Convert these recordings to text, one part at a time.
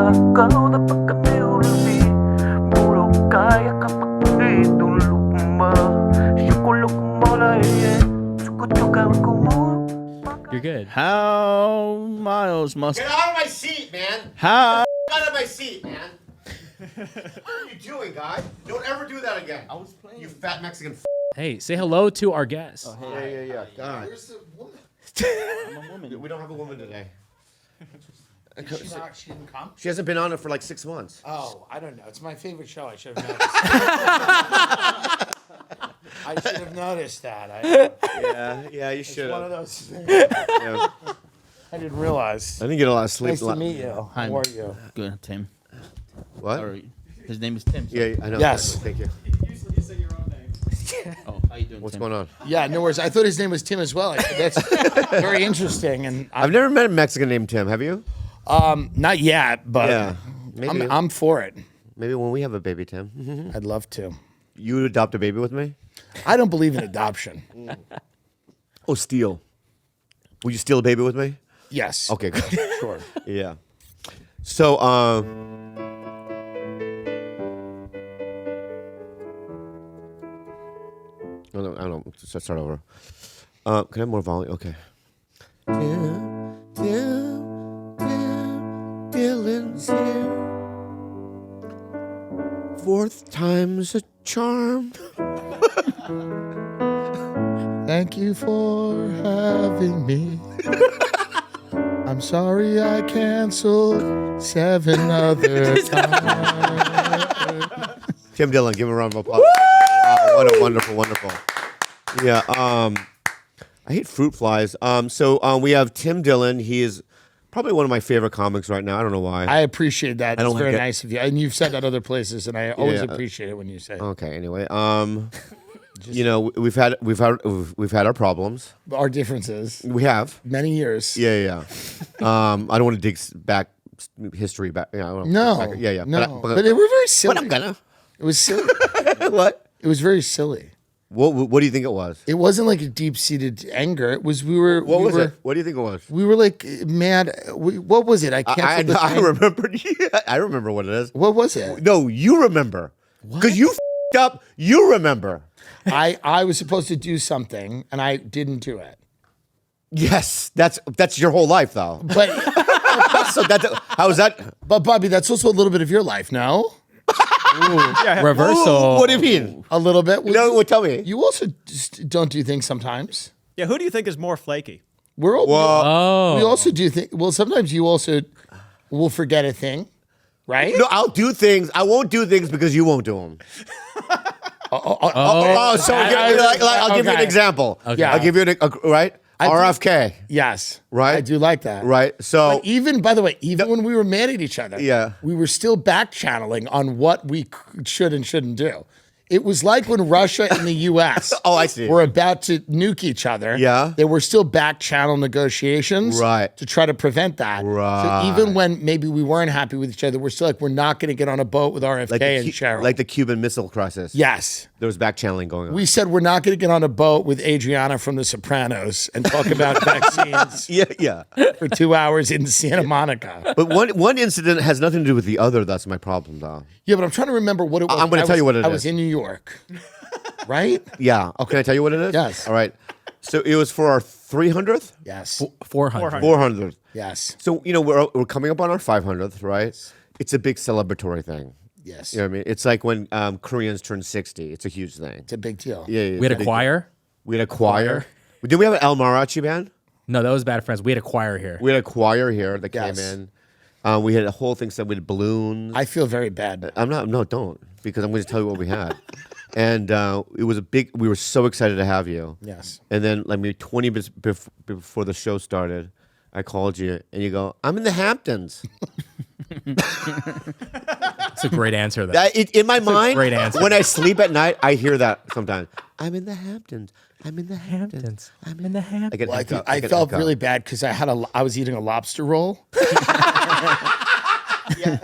Kau dapat kami ulumi Puro kaya kapag itulog mo Syukulog mo na Sukot-sugaw ko mo. You're good. How Miles must... Get out of my seat, man! How... Get out of my seat, man! What are you doing, guy? Don't ever do that again. I was playing. You fat Mexican Hey, say hello to our guest. Yeah. God. Where's the woman? I'm a woman. We don't have a woman today. She didn't come? She hasn't been on it for like 6 months. Oh, I don't know. It's my favorite show. I should have noticed. I should have noticed that. Yeah, you should. One of those things. Yeah. I didn't realize. I didn't get a lot of sleep. Nice to meet you. Hi. How are you? Good, Tim. What? Sorry. His name is Tim. Yeah, I know. Yes. Thank you. Usually you say your own name. Oh, how you doing, What's Tim? going on? Yeah, no worries. I thought his name was Tim as well. That's very interesting. And I've never met a Mexican named Tim. Have you? not yet, but Yeah. Maybe. I'm for it. Maybe when we have a baby, Tim. I'd love to. You would adopt a baby with me? I don't believe in adoption. Oh, steal. Would you steal a baby with me? Yes. Okay, good. Sure. Yeah. So, I don't know. Let's start over. Can I have more volume? Okay. Tim Dillon's here. 4th time's a charm. Thank you for having me. I'm sorry I canceled 7 other times. Tim Dillon, give him a round of applause. Wow, what a wonderful. Yeah. I hate fruit flies. So we have Tim Dillon. He is probably one of my favorite comics right now. I don't know why. I appreciate that. I don't It's very like it. nice of you. And you've said that other places, and I always Yeah. appreciate it when you say it. Okay. Anyway, you know, we've had our problems. Our differences. We have. Many years. Yeah. I don't want to dig back history back. You know, No. back, yeah. No. But it was very silly. But I'm gonna. It was silly. What? It was very silly. What do you think it was? It wasn't like a deep-seated anger. It was we were. What we was were, it? What do you think it was? We were like mad. What was it? I canceled the I train. remember. I remember what it is. What was it? No, you remember. Because you f***ed up. You remember. I was supposed to do something and I didn't do it. Yes, that's your whole life, though. But So how is that? but Bobby, that's also a little bit of your life, no? Reversal. What do you mean? A little bit. No, well, tell me. You also just don't do things sometimes. Yeah, who do you think is more flaky? We're all, Oh. we also do things. Well, sometimes you also will forget a thing, right? No, I'll do things. I won't do things because you won't do them. So I'll give you an Okay. example. Okay. Yeah. I'll give you right. RFK, Yes. Right? I do like that. right? So But even, by the way, even when we were mad at each other, Yeah. we were still back channeling on what we should and shouldn't do. It was like when Russia and the U.S. Oh, I see. were about to nuke each other. Yeah. They were still back channel negotiations Right. to try to prevent that. Right. So even when maybe we weren't happy with each other, we're still like, we're not going to get on a boat with RFK and Cheryl. like the Cuban Missile Crisis. Yes. There was back channeling going on. We said we're not going to get on a boat with Adriana from The Sopranos and talk about vaccines yeah. for 2 hours in Santa Monica. But one incident has nothing to do with the other. That's my problem, though. Yeah, but I'm trying to remember what it was. I'm gonna tell you what it I is. was in New York, right? Yeah. Oh, can I tell you what it is? Yes. All right. So it was for our 300th, Yes. 400. 400th. Yes. So we're coming up on our 500th, right? It's a big celebratory thing. Yes. You know what I mean? It's like when Koreans turn 60. It's a huge thing. It's a big deal. Yeah. We had a choir. We had a choir. Did we have an El Mariachi band? No, that was Bad Friends. We had a choir here. We had a choir here that Yes. came in. We had a whole thing set with balloons. I feel very bad. Don't, because I'm going to tell you what we had. And it was we were so excited to have you. Yes. And then, like maybe 20 minutes before the show started, I called you and you go, I'm in the Hamptons. It's a great answer, though. In my mind, great answer. when I sleep at night, I hear that sometimes. I'm in the Hamptons. I'm in the Hamptons. I'm in the Hamptons. I get Well, echo- I get felt echo. really bad because I was eating a lobster roll.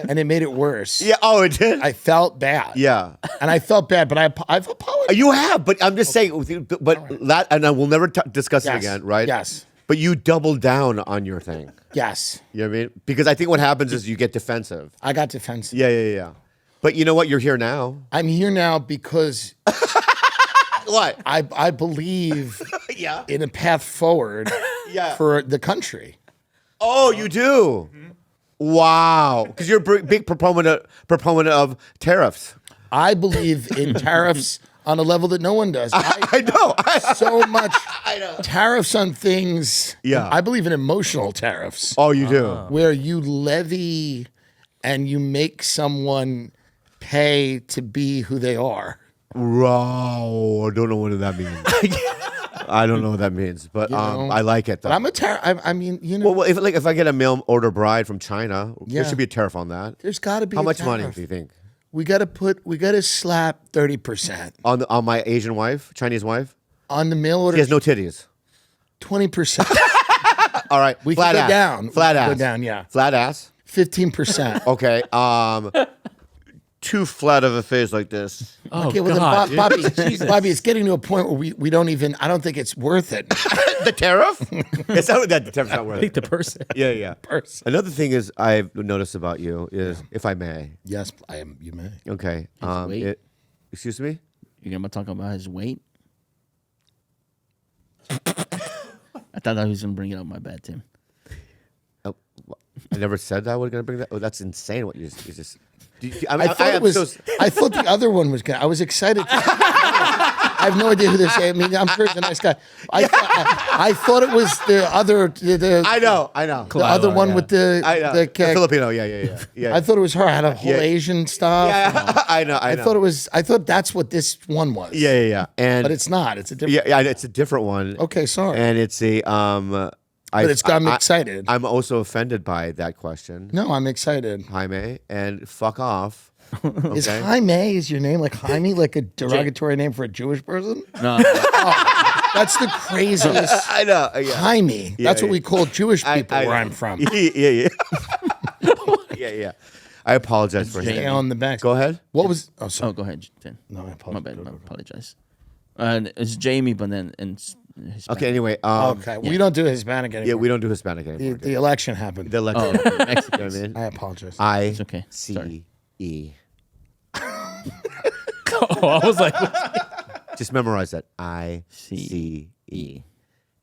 And it made it worse. Yeah. Oh, it did. I felt bad. Yeah. And I felt bad, but I've apologized. You have, but I'm just saying. But that, and I will never discuss it Yes. again, right? Yes. But you double down on your thing. Yes. You know what I mean? Because I think what happens is you get defensive. I got defensive. Yeah. But you know what? You're here now. I'm here now because What? I believe Yeah. in a path forward Yeah. for the country. Oh, you do? Wow. Because you're a big proponent of tariffs. I believe in tariffs on a level that no one does. I know. So much I know. tariffs on things. Yeah. I believe in emotional tariffs Oh, you do? where you levy and you make someone pay to be who they are. Wow. I don't know what that means. I don't know what that means, but know? I like it though. But I'm a I mean, you know, well, if I get a mail order bride from China, there Yeah. should be a tariff on that. there's got to be How a much money tariff. do you think We got to slap 30% on my Asian wife, Chinese wife? on the mail order. She has no titties. 20%. All right, We flat can go ass. down. Flat We can ass. go down, yeah. Flat ass. 15%. Okay. Too flat of a face like this. Oh, Okay, well, God. then, Bobby, it's getting to a point where we don't even. I don't think it's worth it. The tariff? It's not that the tariff's not worth I think it. the person. Yeah. Another thing is I've noticed about you is, if I may. Yes, I am. You may. Okay. weight? Excuse me. You're gonna talk about his weight. I thought that he was gonna bring it up. My bad, Tim. Oh, I never said that I was going to bring that. Oh, that's insane. What you just. I thought the other one was good. I was excited. I have no idea who this is. I mean, I'm sure he's a nice guy. I thought it was the other. I know. The other one with the The Filipino. Yeah. I thought it was her. I had a whole Asian stuff. Yeah, I know. I thought it was. I thought that's what this one was. Yeah. And But it's not. It's a different. yeah, it's a different one. Okay, sorry. And it's a But I'm excited. I'm also offended by that question, No, I'm excited. Jaime, and fuck off. Is Okay. Jaime is your name like Jaime, like a derogatory name for a Jewish person? No, That's the craziest. I know. Yeah. Jaime. That's what yeah. we call Jewish people I where know. I'm from. Yeah. Yeah. I apologize for Stay saying. on the back. Go ahead. What was? Oh, oh, sorry. go ahead, Tim. No, I My apologize. bad. I apologize. It's Jamie, but then Hispanic. Okay. Anyway. Okay, we don't do Hispanic anymore. Yeah, we don't do Hispanic anymore. The election happened. The election. Oh, You know what I Mexicans. mean? I apologize. I okay. Sorry. C-E. Oh, I was like, Just memorize that. I-C-E.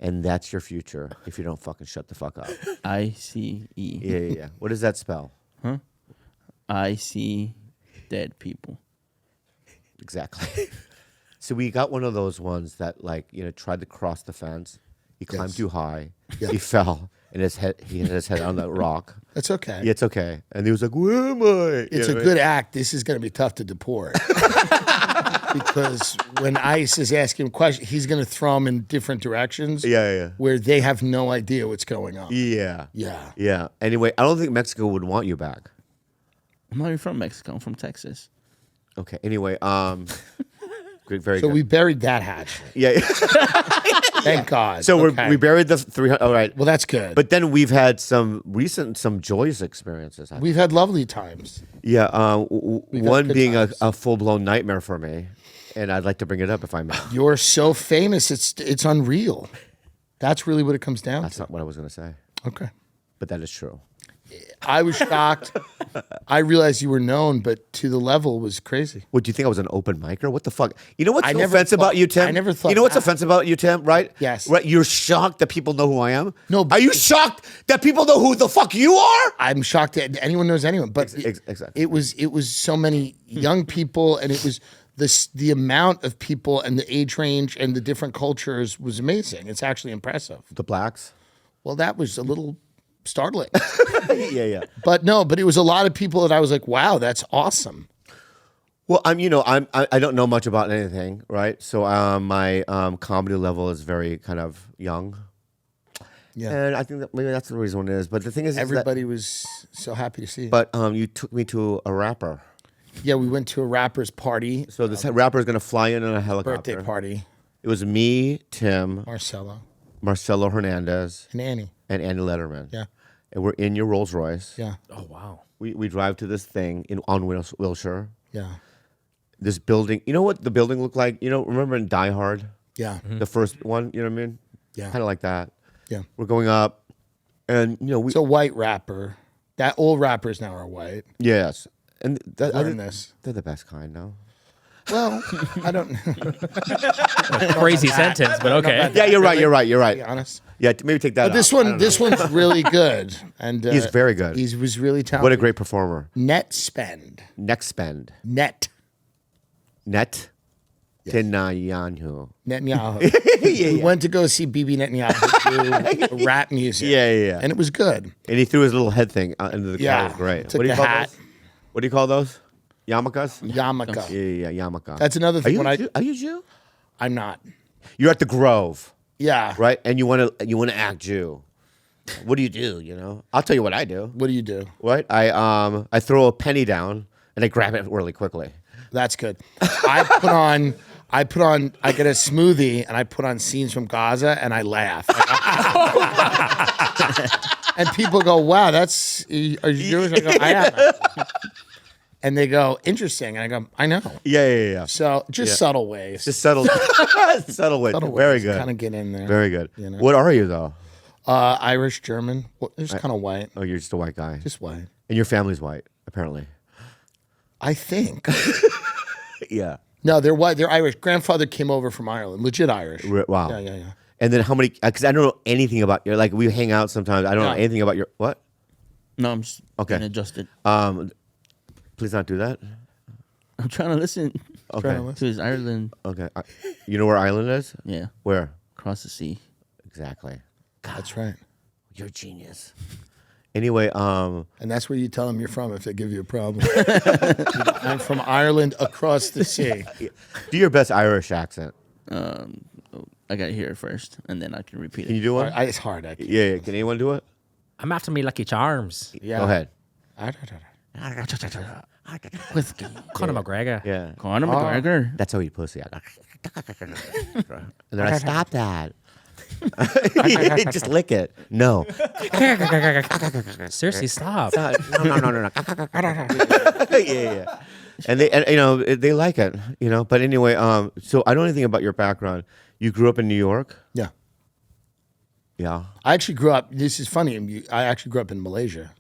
And that's your future if you don't fucking shut the fuck up. ICE. Yeah. What does that spell? I see dead people. Exactly. So we got one of those ones that, like, tried to cross the fence. He climbed too high. He fell, and he hit his head on the rock. That's okay. Yeah, it's okay. And he was like, "Where am I?" It's a good act. This is going to be tough to deport. Because when ICE is asking him questions, he's going to throw them in different directions. Yeah. Where they have no idea what's going on. Yeah. Anyway, I don't think Mexico would want you back. I'm not even from Mexico. I'm from Texas. Okay. Anyway, good, very So good. we buried that hatch. Yeah. Thank God. So Okay. we buried the 300. All right. Well, that's good. But then we've had some joyous experiences. We've had lovely times. Yeah. had One good being times. a full blown nightmare for me, and I'd like to bring it up if I may. You're so famous. It's unreal. That's really what it comes down That's to. not what I was going to say, Okay. but that is true. I was shocked. I realized you were known, but to the level was crazy. What, do you think I was an open micer? What the fuck? You know what's I so never offensive thought- about you, Tim? I never thought You know what's that. offensive about you, Tim? Right? Yes. Right. You're shocked that people know who I am. No, Are you shocked that people know who the fuck you are? I'm shocked that anyone knows anyone. But Exactly. it was so many young people, and it was the amount of people and the age range and the different cultures was amazing. It's actually impressive. The blacks. Well, that was a little startling. Yeah. But it was a lot of people that I was like, wow, that's awesome. Well, I don't know much about anything, right? So my comedy level is very kind of young. Yeah. And I think that maybe that's the reason it is. But the thing is, Everybody was so happy to see you. But you took me to a rapper. Yeah, we went to a rapper's party, So this rapper is going to fly in on a helicopter. birthday party, It was me, Tim, Marcelo Hernandez, and Annie. and Andy Letterman. Yeah. And we're in your Rolls Royce. Yeah. oh wow. We drive to this thing on Wilshire. Yeah. This building. You know what the building looked like? Remember in Die Hard? Yeah. The first one, you know what I mean? Yeah. Kind of like that. Yeah. We're going up, and we. It's a white rapper. That old rappers now are white. Yes, and Learn this. they're the best kind, no? Well, I don't. Crazy sentence, but okay. Yeah, you're right. You're right. You're To right. be honest. Yeah, maybe take that. But this out. one, one's really good, and He's very good. He was really talented. What a great performer. Net spend. Next spend. Net. Netanyahu. Netanyahu. Yeah, We went to go see Bibi Netanyahu do rap music. Yeah. And it was good. And he threw his little head thing out into the crowd. Yeah. It was great. Took What do you the call hat. those? What do you call those? Yarmulkes? Yarmulke. Yeah, yarmulke. That's another Are thing. you When a Jew? Are you Jew? I'm not. You're at the Grove, Yeah. right? And you want to act Jew. What do you do? I'll tell you what I do. What do you do? Right? I throw a penny down and I grab it really quickly. That's good. I get a smoothie and I put on scenes from Gaza and I laugh. And people go, "Wow, are you Jewish?" I go, "I am." And they go, "Interesting." And I go, "I know." Yeah. So just subtle ways. Just subtle with Very good. Kind of get in there. Very good. What are you though? Irish, German. Well, just kind of white. Oh, you're just a white guy. Just white. And your family's white, apparently. I think. Yeah. No, they're white. They're Irish. Grandfather came over from Ireland. Legit Irish. Wow. Yeah. And then how many? Because I don't know anything about your. Like we hang out sometimes. I don't know anything about your what. No, I'm just Okay. getting adjusted. Please not do that. I'm trying to listen Okay. to his Ireland. Okay. You know where Ireland is? Yeah, Where? across the sea. Exactly. That's right. You're a genius. Anyway, And that's where you tell them you're from if they give you a problem. I'm from Ireland across the sea. do your best Irish accent. I got to hear it first, and then I can repeat Can it. you do one? It's hard. I can't. Yeah. Can anyone do it? I'm after me Lucky Charms. Yeah. Go ahead. Whiskey. Conor McGregor. Yeah. Conor McGregor. That's how you pussy. And then I stop that. Just lick it. No. Seriously, stop. No. Yeah. And they like it, But anyway, so I don't know anything about your background. You grew up in New York? Yeah. Yeah. I actually grew up. This is funny. I actually grew up in Malaysia.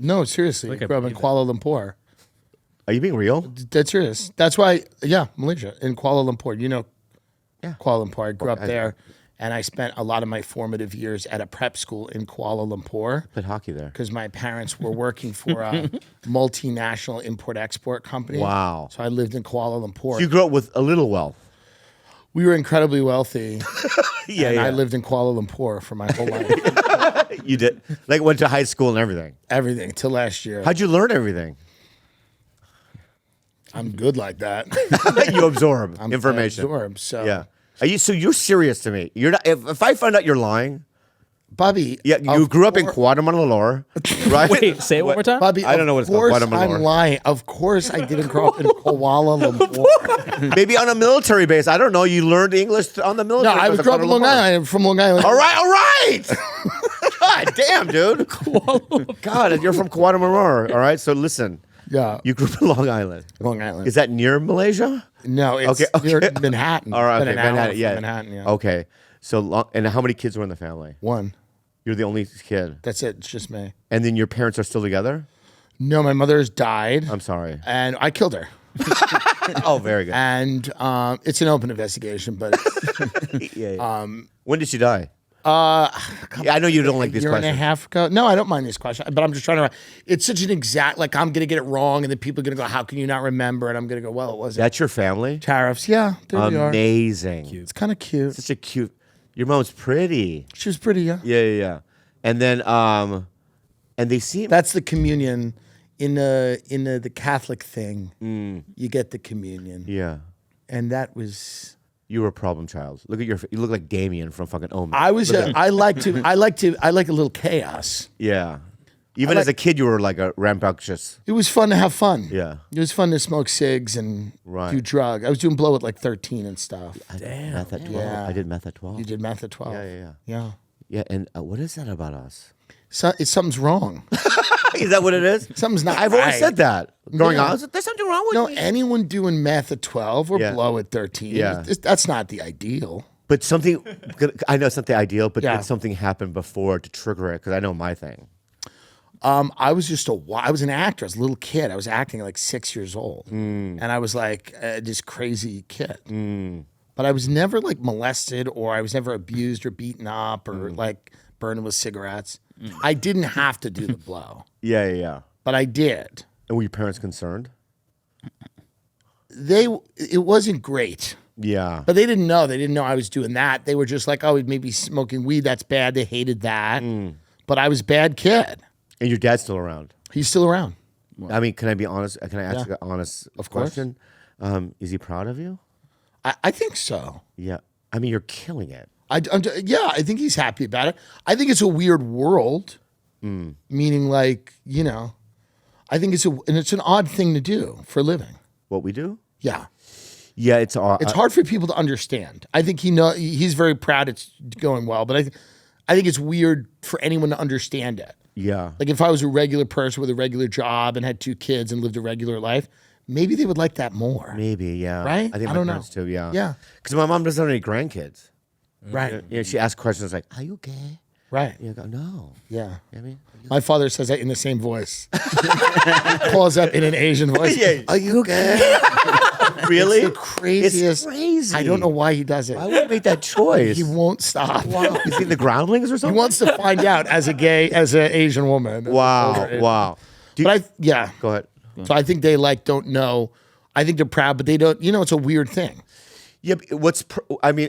No, seriously. I grew up in Kuala Lumpur. Are you being real? That's serious. That's why, Malaysia, in Kuala Lumpur. Yeah. Kuala Lumpur. I grew up there, and I spent a lot of my formative years at a prep school in Kuala Lumpur. Played hockey there. Because my parents were working for a multinational import-export company. Wow. So I lived in Kuala Lumpur. You grew up with a little wealth. We were incredibly wealthy. Yeah. I lived in Kuala Lumpur for my whole life. You did. Like went to high school and everything. Everything, till last year. How'd you learn everything? I'm good like that. You absorb I'm information. absorbed, so. Yeah. So you're serious to me. You're not. If I find out you're lying. Bobby. Yeah. You grew up in Guatemala, right? Wait, say it one more time. Bobby, I don't know what it's called. Of course Guatemala. I'm lying. Of course I didn't grow up in Kuala Lumpur. Maybe on a military base. I don't know. You learned English on the No, military I base grew up in Long Island. I'm from Long Island. All right. God damn, dude. God, you're from Guatemala. All right. So listen. Yeah. You grew up in Long Island. Long Island. Is that near Malaysia? No, it's near Manhattan. All right. It's Okay. been an hour Manhattan. from Yeah. Manhattan, yeah. Okay. So and how many kids were in the family? One. You're the only kid. That's it. It's just me. And then your parents are still together? No, my mother has died. I'm sorry. And I killed her. Oh, very good. And it's an open investigation, but Yeah. When did she die? Yeah, I know you don't like these year questions. and a half ago. No, I don't mind these questions, but I'm just trying to. It's such an exact. Like I'm gonna get it wrong, and then people are gonna go, "How can you not remember?" And I'm gonna go, "Well, it wasn't." That's your family? Tariffs. Yeah, there we are. Amazing. It's kind of cute. Such a cute. Your mom's pretty. She was pretty. Yeah. Yeah. And then and they seem That's the communion in the Catholic thing. You get the communion, yeah. and that was. You were a problem child. Look at you look like Damien from fucking Omen. I was. I like a little chaos. Yeah. Even as a kid, you were like a rambunctious. It was fun to have fun. Yeah. It was fun to smoke cigs and Right. do drugs. I was doing blow at like 13 and stuff. Damn. Meth at 12. Yeah. I did meth at 12. You did meth at 12. Yeah. Yeah. Yeah, and what is that about us? So, something's wrong. Is that what it is? Something's not I've always right. said that. Growing Yeah. up, I was like, there's something wrong with No, me. anyone doing meth at 12 or Yeah. blow at 13, Yeah. that's not the ideal. But something, I know it's not the ideal, but Yeah. did something happen before to trigger it? Because I know my thing. I was I was an actor. I was a little kid. I was acting at like 6 years old. And I was like this crazy kid. But I was never like molested or I was never abused or beaten up or like burned with cigarettes. I didn't have to do the blow, Yeah. but I did. And were your parents concerned? It wasn't great. Yeah. But they didn't know. They didn't know I was doing that. They were just like, oh, maybe smoking weed. That's bad. They hated that. But I was a bad kid. And your dad's still around? He's still around. I mean, can I be honest? Can I ask Yeah. you an honest Of course. question? Is he proud of you? I think so. Yeah. I mean, you're killing it. Yeah, I think he's happy about it. I think it's a weird world, meaning like, I think it's an odd thing to do for a living. What we do? Yeah. Yeah, it's It's hard for people to understand. I think he's very proud it's going well, but I think it's weird for anyone to understand it. Yeah. Like if I was a regular person with a regular job and had 2 kids and lived a regular life, maybe they would like that more. Maybe, yeah. Right? I think I my don't know. parents too, yeah. Yeah. Because my mom doesn't have any grandkids. Right. Yeah, she asks questions like, "Are you gay?" Right. You go, "No." Yeah. I mean, My father says that in the same voice. Calls up in an Asian voice. Yeah. Are you gay? really? It's the craziest. It's crazy. I don't know why he does it. Why would he make that choice? He won't stop. Wow. You see the groundlings or He something? wants to find out as an Asian woman. Wow. Do you- But Go ahead. So I think they don't know. I think they're proud, but they don't. It's a weird thing. Yeah, but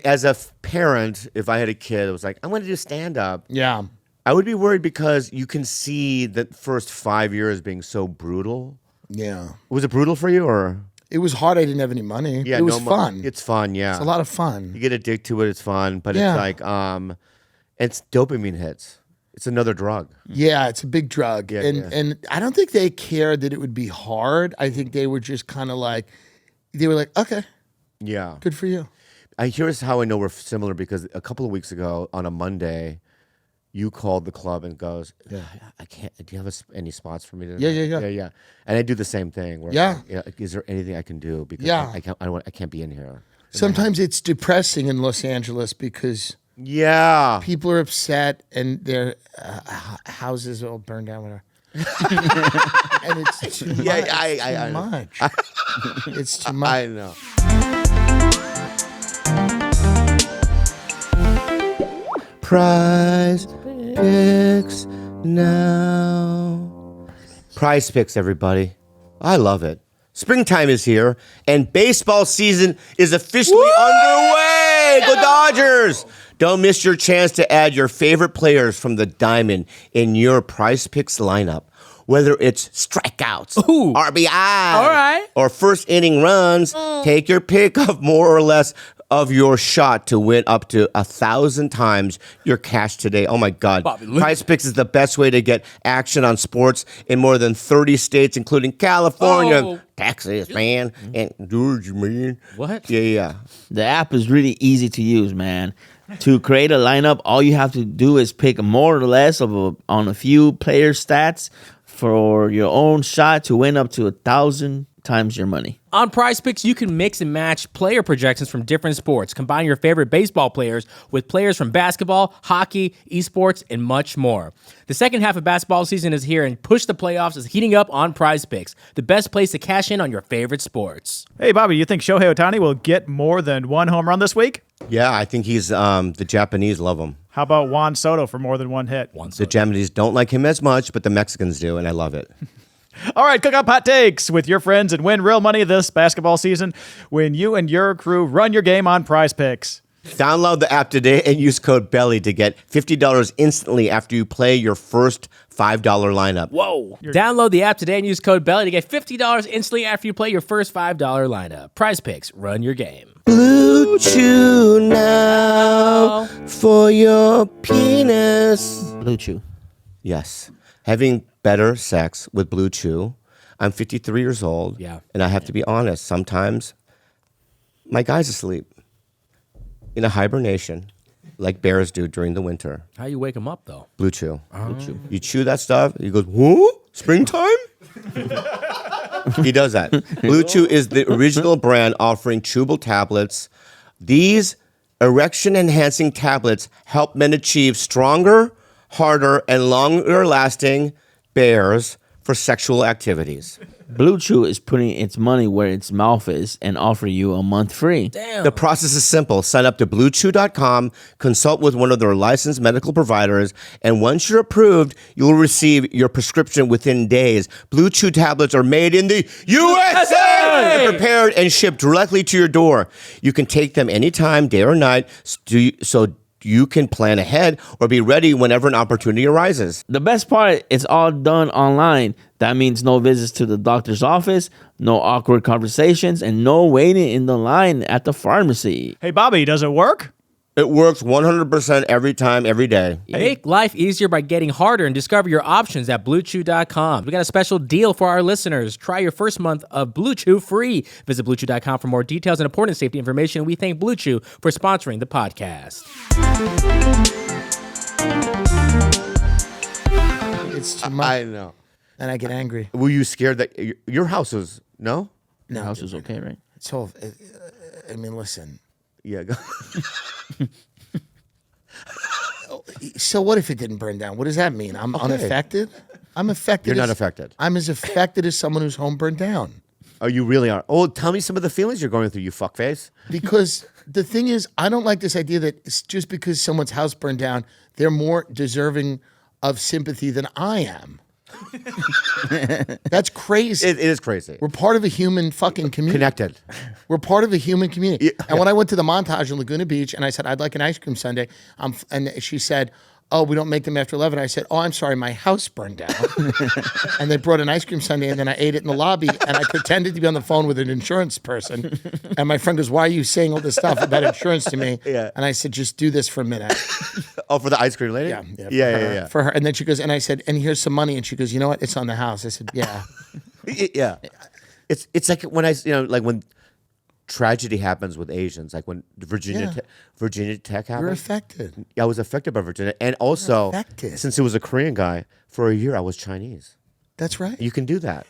as a parent, if I had a kid that was like, I want to do stand up, Yeah. I would be worried because you can see the first 5 years being so brutal. Yeah. Was it brutal for you or? It was hard. I didn't have any money. Yeah, it was no fun. It's fun, yeah. It's a lot of fun. You get addicted to it, it's fun, but Yeah. it's like, it's dopamine hits. It's another drug. Yeah, it's a big drug. Yeah, and I don't think they cared that it would be hard. I think they were just kind of like, okay, Yeah. good for you. Here's how I know we're similar because a couple of weeks ago on a Monday, you called the club and goes, I can't. Do you have any spots for me to? Yeah. And I do the same thing. Where Yeah. Is there anything I can do? Because Yeah. I can't be in here. Sometimes it's depressing in Los Angeles because Yeah. people are upset and their houses are all burned down. Whatever. And it's too much. I Too know. much. It's too much. I know. Prize Picks now. Prize Picks, everybody. I love it. Springtime is here, and baseball season is officially underway. Go Dodgers! Don't miss your chance to add your favorite players from the diamond in your Prize Picks lineup. Whether it's strikeouts, RBI, All right. or first inning runs, take your pick of more or less of your shot to win up to 1,000 times your cash today. Oh my God. Prize Picks is the best way to get action on sports in more than 30 states, including California, Texas, man, and Georgia, man. What? Yeah. The app is really easy to use, man. To create a lineup, all you have to do is pick more or less on a few player stats for your own shot to win up to 1,000 times your money. On Prize Picks, you can mix and match player projections from different sports. Combine your favorite baseball players with players from basketball, hockey, esports, and much more. The second half of basketball season is here, and Push the Playoffs is heating up on Prize Picks, the best place to cash in on your favorite sports. Hey, Bobby, you think Shohei Ohtani will get more than 1 home run this week? Yeah, I think he's, the Japanese love him. How about Juan Soto for more than 1 hit? The Japanese don't like him as much, but the Mexicans do, and I love it. All right, cook up hot takes with your friends and win real money this basketball season when you and your crew run your game on Prize Picks. Download the app today and use code BELLY to get $50 instantly after you play your first $5 lineup. Whoa. Download the app today and use code BELLY to get $50 instantly after you play your first $5 lineup. Prize Picks, run your game. Blue Chew now for your penis. Blue Chew. Yes. Having better sex with Blue Chew. I'm 53 years old. Yeah. And I have to be honest. Sometimes my guy's asleep in a hibernation like bears do during the winter. How you wake them up, though? Blue Chew. Blue Chew. You chew that stuff. He goes, whoo? Springtime? He does that. Blue Chew is the original brand offering chewable tablets. These Erection-enhancing tablets help men achieve stronger, harder, and longer-lasting bears for sexual activities. Blue Chew is putting its money where its mouth is and offer you a month free. Damn. The process is simple. Sign up to BlueChew.com, consult with one of their licensed medical providers, and once you're approved, you'll receive your prescription within days. Blue Chew tablets are made in the USA! They're prepared and shipped directly to your door. You can take them anytime, day or night, so you can plan ahead or be ready whenever an opportunity arises. The best part, it's all done online. That means no visits to the doctor's office, no awkward conversations, and no waiting in the line at the pharmacy. Hey, Bobby, does it work? It works 100% every time, every day. Make life easier by getting harder and discover your options at BlueChew.com. We got a special deal for our listeners. Try your first month of Blue Chew free. Visit BlueChew.com for more details and important safety information. We thank Blue Chew for sponsoring the podcast. It's too much, I know. and I get angry. Were you scared that your house was, no? No, The house is okay, right? So, I mean, listen. Yeah. Go. So what if it didn't burn down? What does that mean? I'm Okay. unaffected? I'm affected. You're not as- affected. I'm as affected as someone whose home burned down. Oh, you really are. Oh, tell me some of the feelings you're going through, you fuckface. Because the thing is, I don't like this idea that it's just because someone's house burned down, they're more deserving of sympathy than I am. That's crazy. It is crazy. We're part of a human fucking community. Connected. We're part of a human community. And when I went to the Montage in Laguna Beach and I said, I'd like an ice cream sundae, and she said, oh, we don't make them after 11. I said, oh, I'm sorry, my house burned down. And they brought an ice cream sundae, and then I ate it in the lobby, and I pretended to be on the phone with an insurance person. And my friend goes, why are you saying all this stuff about insurance to me? Yeah. And I said, just do this for a minute. Oh, for the ice cream lady? Yeah. For her. And then she goes, and I said, and here's some money. And she goes, you know what? It's on the house. I said, yeah. Yeah. It's like when like when tragedy happens with Asians, like when Virginia Tech happened. You're affected. I was affected by Virginia, and also affected. since it was a Korean guy, for a year I was Chinese. That's right. You can do that.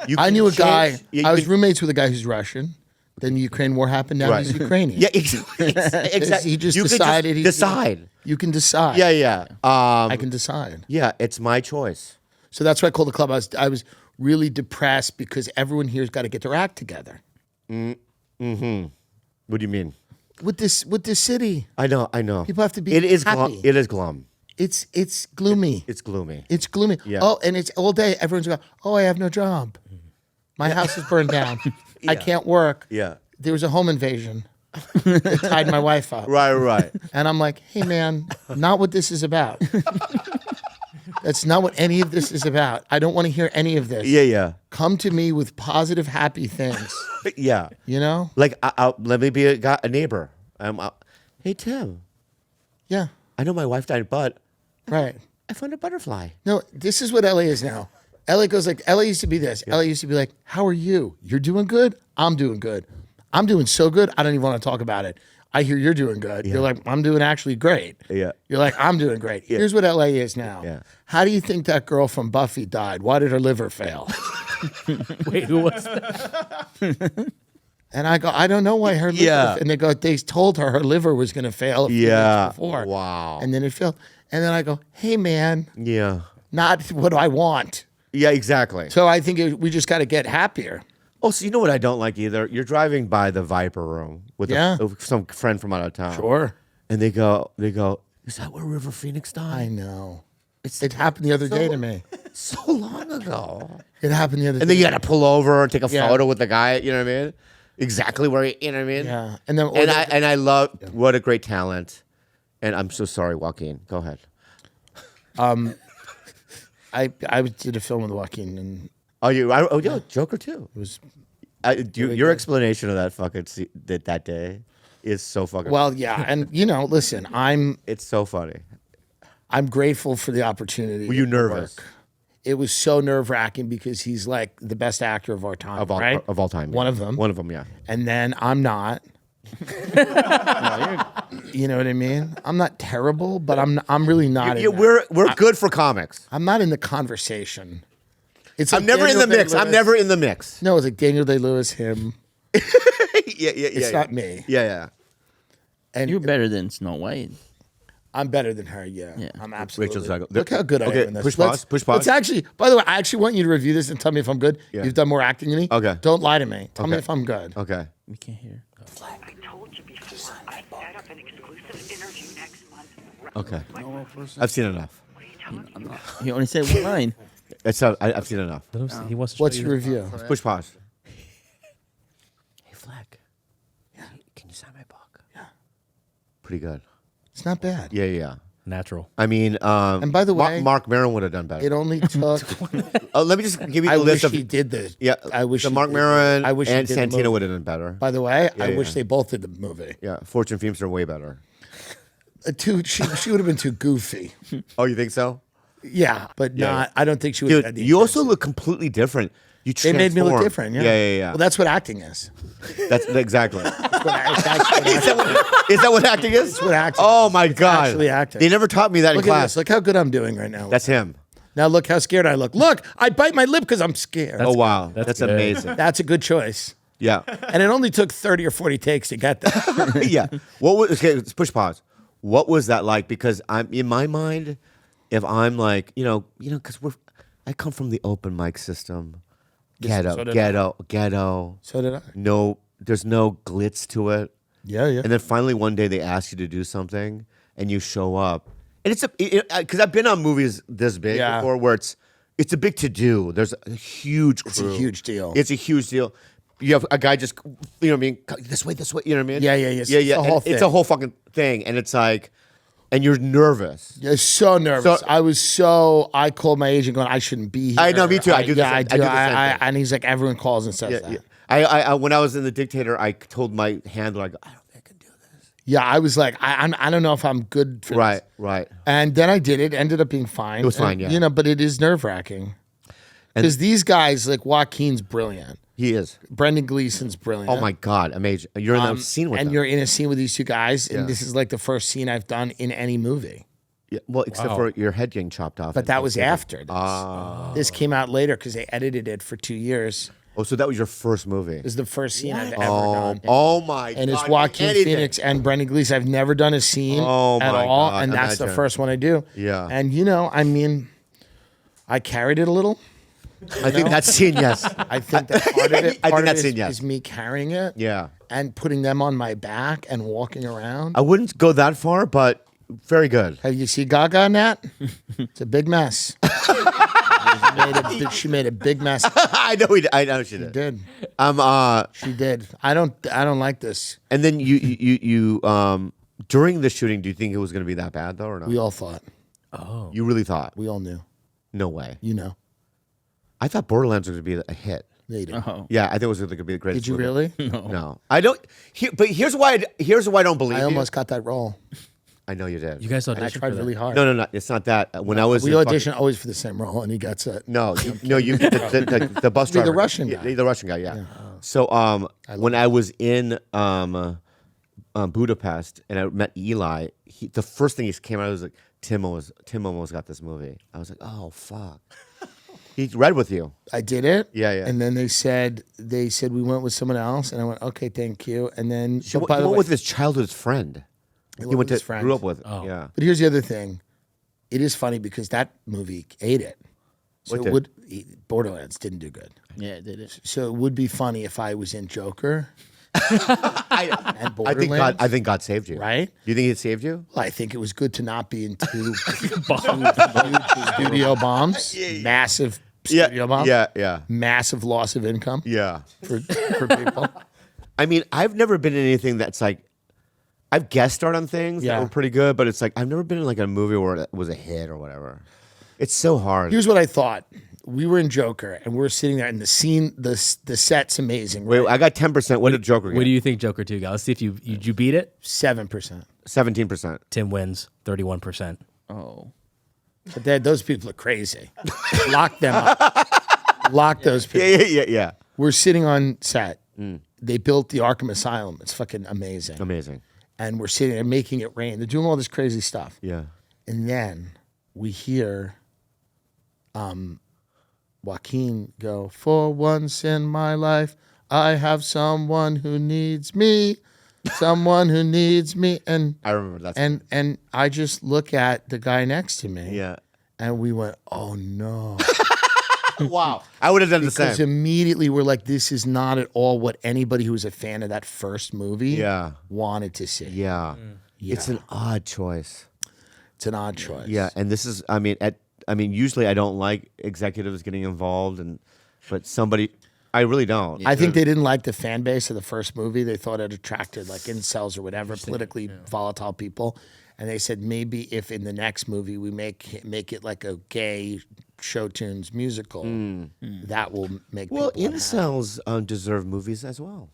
You I can knew a change- guy. you I was can- roommates with a guy who's Russian. Then the Ukraine war happened. Now Right. he's Ukrainian. Yeah, exactly. He just You could decided. decide. You can decide. Yeah. I can decide. Yeah, it's my choice. So that's why I called the club. I was really depressed because everyone here's got to get their act together What do you mean? with this city. I know. People have to be It is happy. glum. It is glum. It's gloomy. It's gloomy. It's gloomy. Yeah. Oh, and it's all day. Everyone's going, oh, I have no job. My house is burned down. I can't work. Yeah. There was a home invasion that tied my wife up. Right. And I'm like, hey, man, not what this is about. That's not what any of this is about. I don't want to hear any of this. Yeah. Come to me with positive, happy things. Yeah. You know? Like, let me be a neighbor. Hey, Tim, Yeah. I know my wife died, but Right. I found a butterfly. No, this is what LA is now. LA goes like, LA used to be this. LA used to be like, how are you? You're doing good? I'm doing good. I'm doing so good, I don't even want to talk about it. I hear you're doing good. You're like, I'm doing actually great. Yeah. You're like, I'm doing great. Here's what LA is now. Yeah. How do you think that girl from Buffy died? Why did her liver fail? Wait, who was that? And I go, I don't know why her liver. Yeah. And they go, they told her liver was going to fail a few Yeah. days before. Wow. And then it failed. And then I go, hey, man, Yeah. not what I want. Yeah, exactly. So I think we just got to get happier. Oh, so you know what I don't like either? You're driving by the Viper Room with some friend from out of town. And they go, is that where River Phoenix I died? know. It happened the other day to me. So long ago. It happened the other day. And then you got to pull over and take a Yeah. photo with the guy, you know what I mean? Exactly where you know what I mean? Yeah. And then And I love what a great talent. And I'm so sorry, Joaquin. Go ahead. I did a film with Joaquin, and Yeah, Joker too. it was Your explanation of that fucking that day is so fucking. well, yeah. And listen, it's so funny. I'm grateful for the opportunity. Were you to nervous? work. It was so nerve wracking because he's like the best actor of our time, Of all right? of all time, One yeah. of them. One of them, yeah. And then I'm not. You know what I mean? I'm not terrible, but I'm really not. in that. We're good for comics. I'm not in the conversation. It's I'm like never in Daniel the mix. I'm Day-Lewis. never in the mix. No, it's like Daniel Day-Lewis, him. Yeah. It's not me. Yeah. And You're better than Snow White. I'm better than her. Yeah, Yeah. I'm absolutely. Rachel's like- Look how good I Okay, am in this. push pause, push pause. Let's actually. By the way, I actually want you to review this and tell me if I'm good. Yeah. You've done more acting than me. Okay. Don't lie to me. Tell me Okay. if I'm good. Okay. We can't hear. I told you before. I set up an exclusive interview next month. Okay. I've seen enough. What are you telling me? He only said one line. I've seen enough. He wants to What's show your review? Push pause. Hey, Flake. Can you sign my book? Pretty good. It's not bad. Yeah. Natural. I mean, And by the way, Mark Maron would have done better. It only took. Let me just give you I the list wish of. he did the. Yeah, I wish the he Mark did- Maron I wish he and did the movie. Santino would have done better. By the way, I Yeah, wish yeah. they both did the movie. Yeah, Fortune Feimster way better. She would have been too goofy. Oh, you think so? Yeah, but Yeah, not. I don't think she would. have Dude, had the you also intensity. look completely different. You They made me look transformed. different. Yeah. Yeah. Well, that's what acting is. That's exactly. That's what acting Is that what acting is? That's what acting Oh is. my It's God! actually acting. They never taught me that Look in at class. this. Look how good I'm doing right now. That's him. Now look how scared I look. Look, I bite my lip because I'm scared. Oh wow, That's that's good. amazing. That's a good choice. Yeah, And it only took 30 or 40 takes to get that. yeah. What was? Okay, let's push pause. What was that like? Because I'm in my mind, if I'm like, because I come from the open mic system, so ghetto. So did I. No, there's no glitz to it. Yeah. And then finally one day they ask you to do something and you show up. And it's because I've been on movies this big Yeah. before where it's a big to do. There's a huge crew. It's a huge deal. It's a huge deal. You have a guy just, you know what I mean? This way, you know what I mean? Yeah. It's a whole and It's thing. a whole fucking thing. And it's like, and you're nervous. Yeah, so nervous. So- I called my agent going, I shouldn't be here. I know, me too. I do the Yeah, same- I I do. do the same thing. And he's like, everyone calls and says that. Yeah. I when I was in The Dictator, I told my handler, I go, I don't think I can do this. Yeah, I was like, I don't know if I'm good for this. Right. And then I did it. Ended up being fine. It was fine, yeah. But it is nerve wracking. Because these guys, like Joaquin's brilliant. He is. Brendan Gleeson's brilliant. Oh my God, amazing. You're in the scene with and them. you're in a scene with these two guys, and Yeah. this is like the first scene I've done in any movie. Yeah, well, except for your head getting chopped off. But that was after this. Ah. This came out later because they edited it for 2 years. Oh, so that was your first movie. This is the first scene I've ever done. Oh my And it's God. Joaquin anything. Phoenix and Brendan Gleeson. I've never done a scene Oh at my all, God, and that's the imagine. first one I do. Yeah. And I mean, I carried it a little. I think that scene, yes. I think that part of it, I think part of that's it it, yes. is me carrying it. Yeah. And putting them on my back and walking around. I wouldn't go that far, but very good. Have you seen Gaga in that? It's a big mess. She made a big mess. I know she did. Did Um. she did? I don't like this. And then you during the shooting, do you think it was going to be that bad though, or not? We all thought. You really thought? We all knew. No way. You know. I thought Borderlands was going to be a hit. They did. Yeah, I think it was going to be the greatest. Did you movie. really? No, I don't. But here's why I don't believe I you. almost got that role. I know you did. You guys And I auditioned tried for that. really hard. No, it's not that. When I was We in fucking- audition always for the same role, and he gets it. No, you the bus Be the driver. Russian guy. The Russian guy, yeah. So when I was in Budapest and I met Eli, the first thing he came out was like, Tim almost got this movie. I was like, oh fuck. He read with you. I did it. Yeah. And then they said we went with someone else, and I went, okay, thank you. And then He but by the went way, with his childhood friend. He went with his friend. grew up with. Oh. Yeah. but here's the other thing. It is funny because that movie ate it. So What it did? would Borderlands didn't do good. Yeah, did it? So it would be funny if I was in Joker and I Borderlands. think God saved you. Right? You think He saved you? Well, I think it was good to not be in two huge studio bombs, massive studio bombs, Yeah. massive loss of income Yeah. for people. I mean, I've never been in anything that's like, I've guest starred on things Yeah. that were pretty good, but it's like I've never been in like a movie where it was a hit or whatever. It's so hard. Here's what I thought. We were in Joker, and we're sitting there, and the scene, the set's amazing. Wait, I got 10%. What did Joker What do get? you think Joker 2 got? Let's see if you beat it. 7%. 17%. Tim wins 31%. Oh. But those people are crazy. Lock them up. Lock those people. Yeah. We're sitting on set. They built the Arkham Asylum. It's fucking amazing. Amazing. And we're sitting there making it rain. They're doing all this crazy stuff. Yeah. And then we hear Joaquin go, for once in my life, I have someone who needs me. someone who needs me, and I remember that. and I just look at the guy next to me, Yeah. and we went, oh no. Wow. I would have done the Because same. immediately we're like, this is not at all what anybody who was a fan of that first movie Yeah. wanted to see. Yeah. It's an odd choice. It's an odd choice. Yeah, and this is. I mean, usually I don't like executives getting involved, but somebody, I really don't. I think they didn't like the fan base of the first movie. They thought it attracted like incels or whatever, politically volatile people. And they said maybe if in the next movie we make it like a gay show tunes musical, that will make Well, people unhappy. incels deserve movies as well.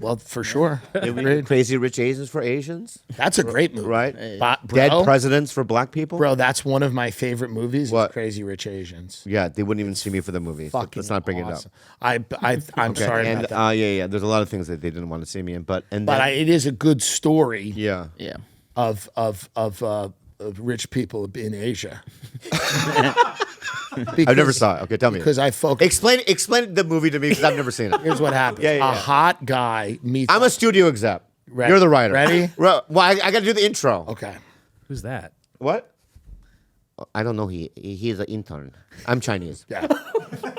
Well, for sure. Crazy Rich Asians for Asians, That's a great movie. right? But, Dead bro, Presidents for Black people. bro, that's one of my favorite movies. What? Is Crazy Rich Asians. Yeah, they wouldn't even see me for the movie. So Fucking let's not bring awesome. it up. I'm Okay, sorry and about that. yeah. There's a lot of things that they didn't want to see me in, but It is a good story yeah. Yeah. of rich people in Asia. I never saw it. Okay, tell me. Because I focus. Explain the movie to me because I've never seen it. Here's what happens. Yeah, yeah, A yeah. hot guy meets. I'm a studio exec. Ready. You're the writer. Ready? Well, I got to do the intro. Okay. Who's that? What? I don't know. He's an intern. I'm Chinese. Yeah.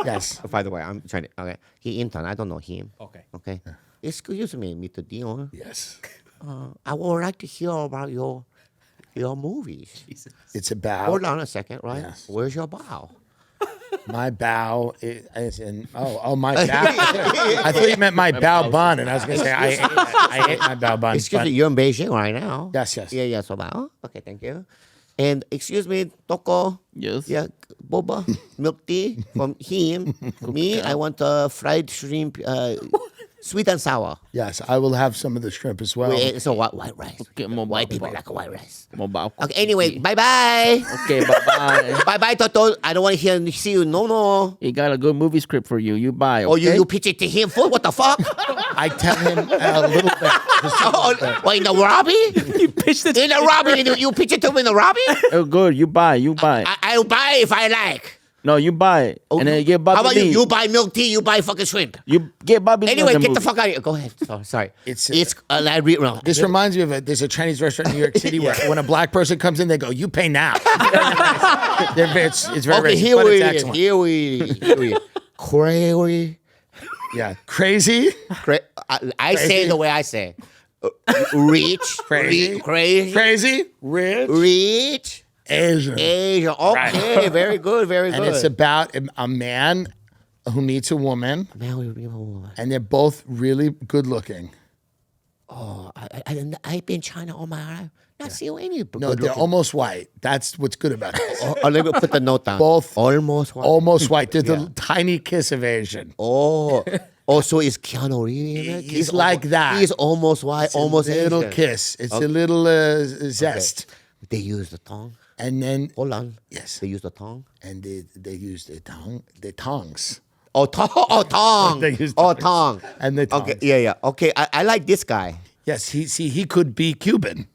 Yes. By the way, I'm Chinese. Okay. He intern. I don't know him. Okay. Okay. Excuse me, Mr. Dillon. Yes. I would like to hear about your movies. It's about Hold on a second, right? Yes. Where's your bow? my bow is in. Oh, my bow. I thought you meant my bow bun, and I was going to say I hate my bow bun. Excuse but- me, you're in Beijing right now. Yes, yes. Yeah, so bow. Okay, thank you. And excuse me, Toko. Yes. Yeah, boba, milk tea from him. Me, I want fried shrimp, sweet and sour. Yes, I will have some of the shrimp as well. So white rice. Okay, more White bao people bao. like white rice. More bao. Okay, anyway, bye-bye. Okay, bye-bye. Bye-bye, Toto. I don't want to see you. No. He got a good movie script for you. You buy, okay? Oh, you pitch it to him for what the fuck? I tell him a little bit. Oh, in the Robbie? You pitched it. In the Robbie, you pitch it to him in the Robbie? Oh, good. You buy. I'll buy if I like. No, you buy. And then you get Bobby How about Lee. you? You buy milk tea, you buy fucking shrimp. You get Bobby Lee. Anyway, on get the movie. fuck out of here. Go ahead. Sorry. It's I read wrong. This reminds me of there's a Chinese restaurant in New York City where when a black person comes in, they go, "You pay now." It's very Okay, racist, here but we it's excellent. Cray. Yeah, crazy. I say the way I say. Rich. Crazy. Crazy. Crazy, rich, Rich. Asian. Asia. Okay, very good, very good. And it's about a man who meets a woman, and they're both really good looking. I've been in China all my life. Not see any. No, they're almost white. That's what's good about it. Let me put the note down. Both almost white. almost white. They're the tiny kiss of Asian. Oh, so is Keanu Reeves in it? He's like that. He's almost white, It's almost a little Asian. kiss. It's a little zest. They use the tongue. And then Hold on. Yes. They use the tongue. and they use the tongs. Oh, tongue. They use Oh, tongues. tongue. And the Okay, tongs. yeah. Okay, I like this guy. Yes, he could be Cuban.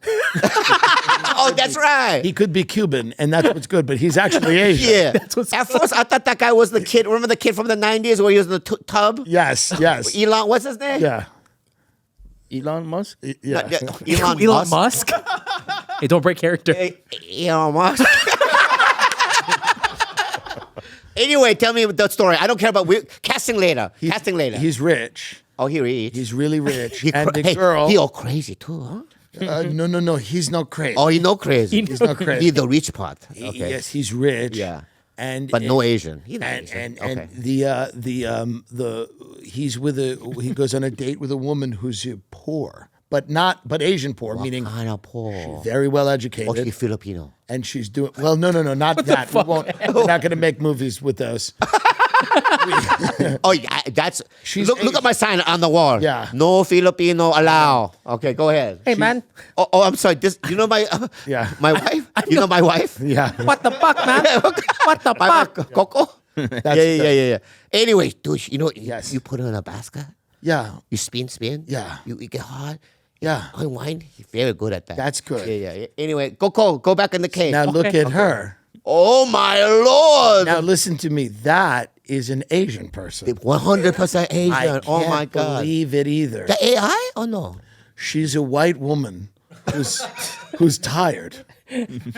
Oh, that's right. He could be Cuban, and that's what's good. But he's actually Asian. Yeah. what's At first, I thought that guy was the kid. Remember the kid from the 90s where he was in the tub? Yes. Yes. Elon, what's his name? Yeah. Elon Musk? Yeah. Elon Musk? Hey, don't break character. Elon Musk. Anyway, tell me the story. I don't care about casting later. Casting later. He's rich. Oh, he rich. He's really rich. He and the hey, girl. He all crazy too, huh? No. He's not crazy. Oh, he no crazy. He's not crazy. He's the rich part. Okay. Yes, he's rich. Yeah. And But no Asian. He's not And Asian. and Okay. he goes on a date with a woman who's poor, but Asian poor, meaning Kind of poor. very well Oh, educated, she's Filipino. and she's doing well. No, not that. We're not going to make movies with those. Oh, yeah, that's. She's Look at my sign on the wall. Yeah. No Filipino allow. Okay, go ahead. Hey, man. Oh, I'm sorry. This, you know my, Yeah. my wife. You know my wife. Yeah, What the fuck, man? What the My fuck? wife, Coco. Yeah. Anyway, dude, you know, Yes. you put her in a basket. yeah, You spin. Yeah. You get hard. yeah. Unwind. He's very good at that. That's good. Yeah. Anyway, go back in the cave. Now look at her. Oh my lord. Now listen to me. That is an Asian person. 100% Asian. I Oh my can't god. believe it either. The AI or no? She's a white woman who's tired. Like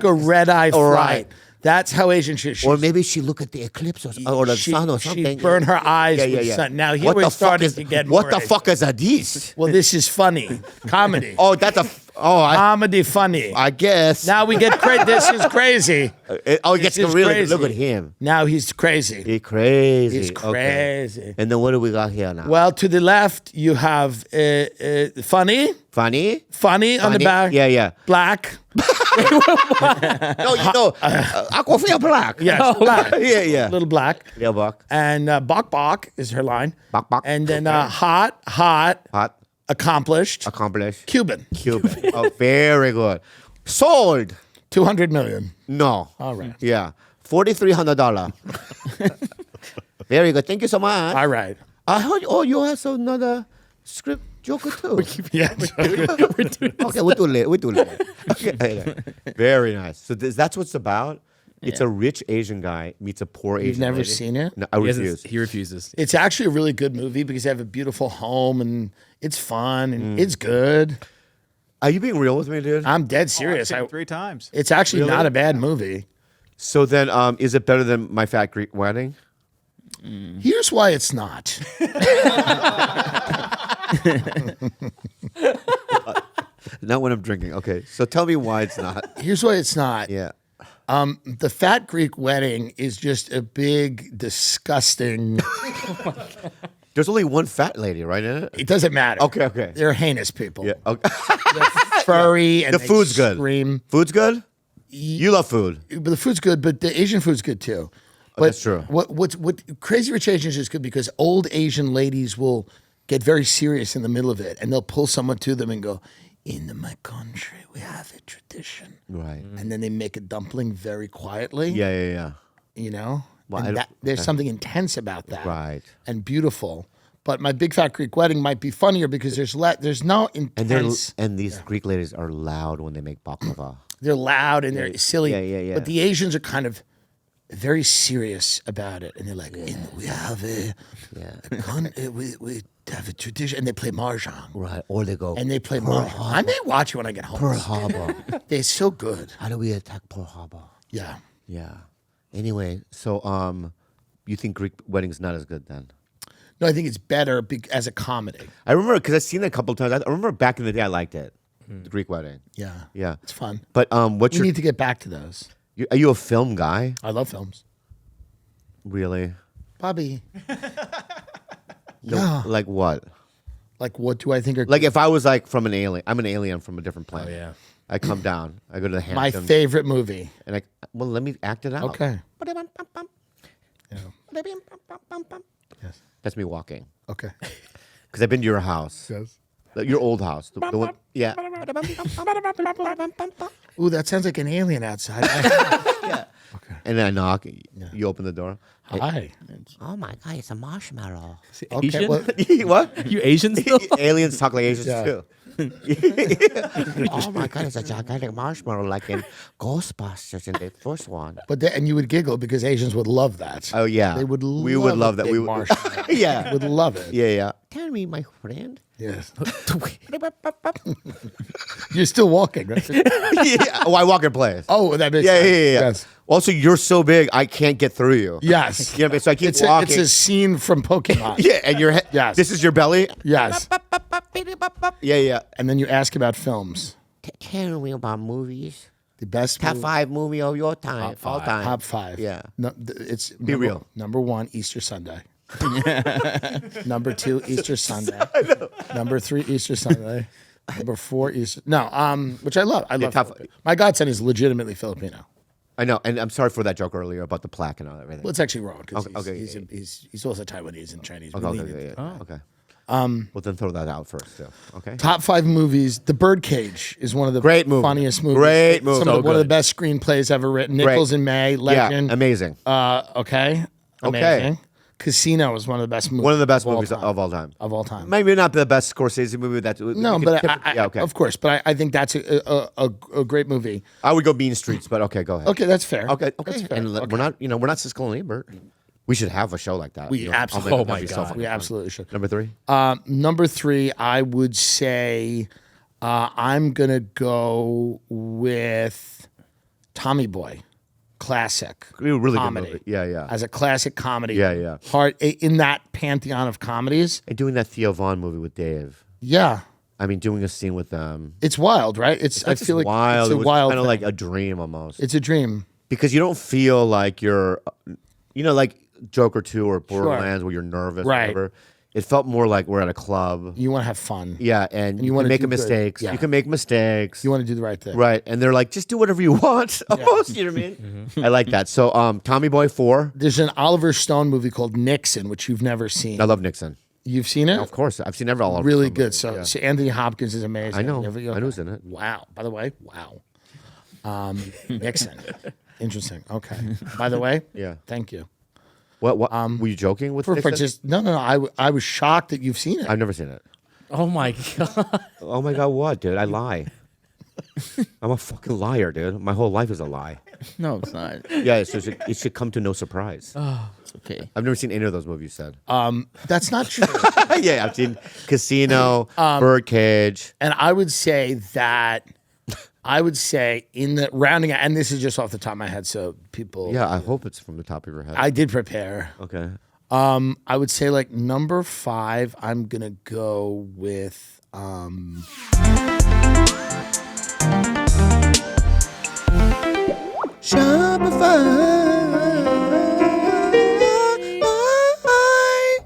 a red eye fright. right. That's how Asian she is. Or maybe she look at the eclipse or the sun or something. She burn her eyes with the sun. Now here we're starting to get more. What the fuck is a this? Well, this is funny. Comedy. That's a... Comedy funny. I guess. Now we get crazy. This is crazy. It gets This is really... crazy. Look at him. Now he's crazy. He's crazy. He's crazy. Okay. And then what do we got here now? Well, to the left, you have funny. Funny? Funny on the back. Yeah. Black. No, Aquafina black. Yes, black. Yeah. Little black. Yeah, Buck. And Bok Bok is her line. Bok Bok. And then Okay. hot, Hot. accomplished, Cuban. Cuban. Oh, very good. Sold. 200 million. No. All right. Yeah. $4,300. Very good. Thank you so much. All right. I heard. Oh, you have another script joker too. Yeah. Okay, we'll do it. Okay. Very nice. So that's what it's about. It's a rich Asian guy meets a poor Asian. You've never lady. seen it? No, I refuse. He refuses. It's actually a really good movie because they have a beautiful home and it's fun and it's good. Are you being real with me, dude? I'm dead I've serious. seen it 3 times. It's actually Really? not a bad movie. So then, is it better than My Fat Greek Wedding? Here's why it's not. Not when I'm drinking. Okay, so tell me why it's not. Here's why it's not. Yeah. The Fat Greek Wedding is just a big, disgusting. There's only one fat lady, right, in it? It doesn't matter. Okay. They're heinous people. Yeah. Okay. They're furry and The they food's good. scream. Food's good? You love food. But the food's good, but the Asian food's good too. But that's true. What Crazy Rich Asians is good because old Asian ladies will get very serious in the middle of it, and they'll pull someone to them and go, "In my country, we have a tradition," Right. and then they make a dumpling very quietly. Yeah. You know, Well, and there's something intense about that, Right. and beautiful. But my Big Fat Greek Wedding might be funnier because there's no intense. And these Greek ladies are loud when they make baklava. They're loud and they're silly. Yeah. But the Asians are kind of very serious about it, and they're like, "We have we have a tradition," and they play mahjong. Right. Or they go. And they play mahjong. I may watch it when I get home. Pearl Harbor. They're so good. How do we attack Pearl Harbor? Yeah. Yeah. Anyway, so you think Greek Wedding's not as good then? No, I think it's better as a comedy. I remember because I've seen it a couple of times. I remember back in the day I liked it, the Greek Wedding. Yeah. Yeah. It's fun. But what's We your? need to get back to those. Are you a film guy? I love films. Really? Bobby. No, Yeah. Like what? Like, what do I think are Like if I was like from an alien, I'm an alien from a different planet. Oh, yeah. I come down. I go to the my Hamptons. favorite movie? And let me act it out. Okay. Yes. That's me walking. Okay. Because I've been to your house. Yes. Your old house. The one, yeah. Ooh, that sounds like an alien outside. And then I knock. You open the door. Hi. Oh my God, it's a marshmallow. Okay. Asian? Well, What? You Asian still? Aliens talk like Asians Yeah. too. Oh my God, it's a gigantic marshmallow like in Ghostbusters in the first one. and you would giggle because Asians would love that. Oh yeah. They would We would love a that. big We would. marshmallow. Yeah. Would love it. Yeah. Tell me, my friend. Yes. You're still walking, right? Yeah. Oh, I walk in place. Oh, that makes Yeah. sense. Yes. Also, you're so big, I can't get through you. Yes. You know, so I keep It's walking. a scene from Pokemon. Yeah, and your head. Yes. This is your belly. Yes. Yeah. And then you ask about films. Tell me about movies. The best Top movie- 5 movie of your time, all time. Top 5. Yeah. No, it's Be real. Number 1, Easter Sunday. Number 2, Easter Sunday. Number 3, Easter Sunday. Number 4, Easter. No, which I love. I love. top- Filipino. My godson is legitimately Filipino. I know, and I'm sorry for that joke earlier about the plaque and all everything. Well, it's actually wrong because Okay, he's also Taiwanese and Chinese. We Okay, lean into okay, it. yeah. Okay. Well, then throw that out first, too. Okay. Top 5 movies. The Birdcage is one of the Great movie. funniest movies. Great movie. One So of the good. best screenplays ever written. Nichols and May, legend. Yeah, amazing. Okay. Amazing. Casino is one of the best movies. One of the best all movies time. of all time. Of all time. Maybe not the best Scorsese movie. No, but yeah, okay. of course. But I think that's a great movie. I would go Mean Streets, but okay, go ahead. Okay, that's fair. Okay. That's fair. And Okay. we're not Siskel and Ebert. We should have a show like that. We You know, I'll absolutely- make it- Oh my that'd be so God. fucking We fun. absolutely should. Number 3? Number 3, I would say I'm going to go with Tommy Boy. Classic. Really good comedy. movie. Yeah. As a classic comedy. Yeah. Heart in that pantheon of comedies. And doing that Theo Vaughn movie with Dave. Yeah. I mean, doing a scene with them. It's wild, right? I feel like wild. it's a It was wild kind of thing. like a dream almost. It's a dream. Because you don't feel like you're, like Joker 2 or Borderlands where you're nervous. Right. Or whatever. It felt more like we're at a club. You want to have fun. Yeah, and you wanna can make do good. mistakes. Yeah. You can make mistakes. You want to do the right thing. Right. And they're like, just do whatever you want. Almost, you know what I mean? I like that. So Tommy Boy 4. There's an Oliver Stone movie called Nixon, which you've never seen. I love Nixon. You've seen it? Of course. I've seen all of Really them. good. So Anthony Hopkins is amazing. I know. You ever- I know who's in it. Wow. By the way, wow. Nixon. Interesting. Okay. By the way, Yeah. thank you. What were you joking with For Nixon? just no. I was shocked that you've seen it. I've never seen it. Oh my God. Oh my God, what, dude? I lie. I'm a fucking liar, dude. My whole life is a lie. No, it's not. Yeah, so it should come to no surprise. It's okay. I've never seen any of those movies you said. That's not true. Yeah, I've seen Casino, Birdcage. And I would say in the rounding, and this is just off the top of my head, so people. Yeah, I hope it's from the top of your head. I did prepare. Okay. I would say like number 5. I'm gonna go with.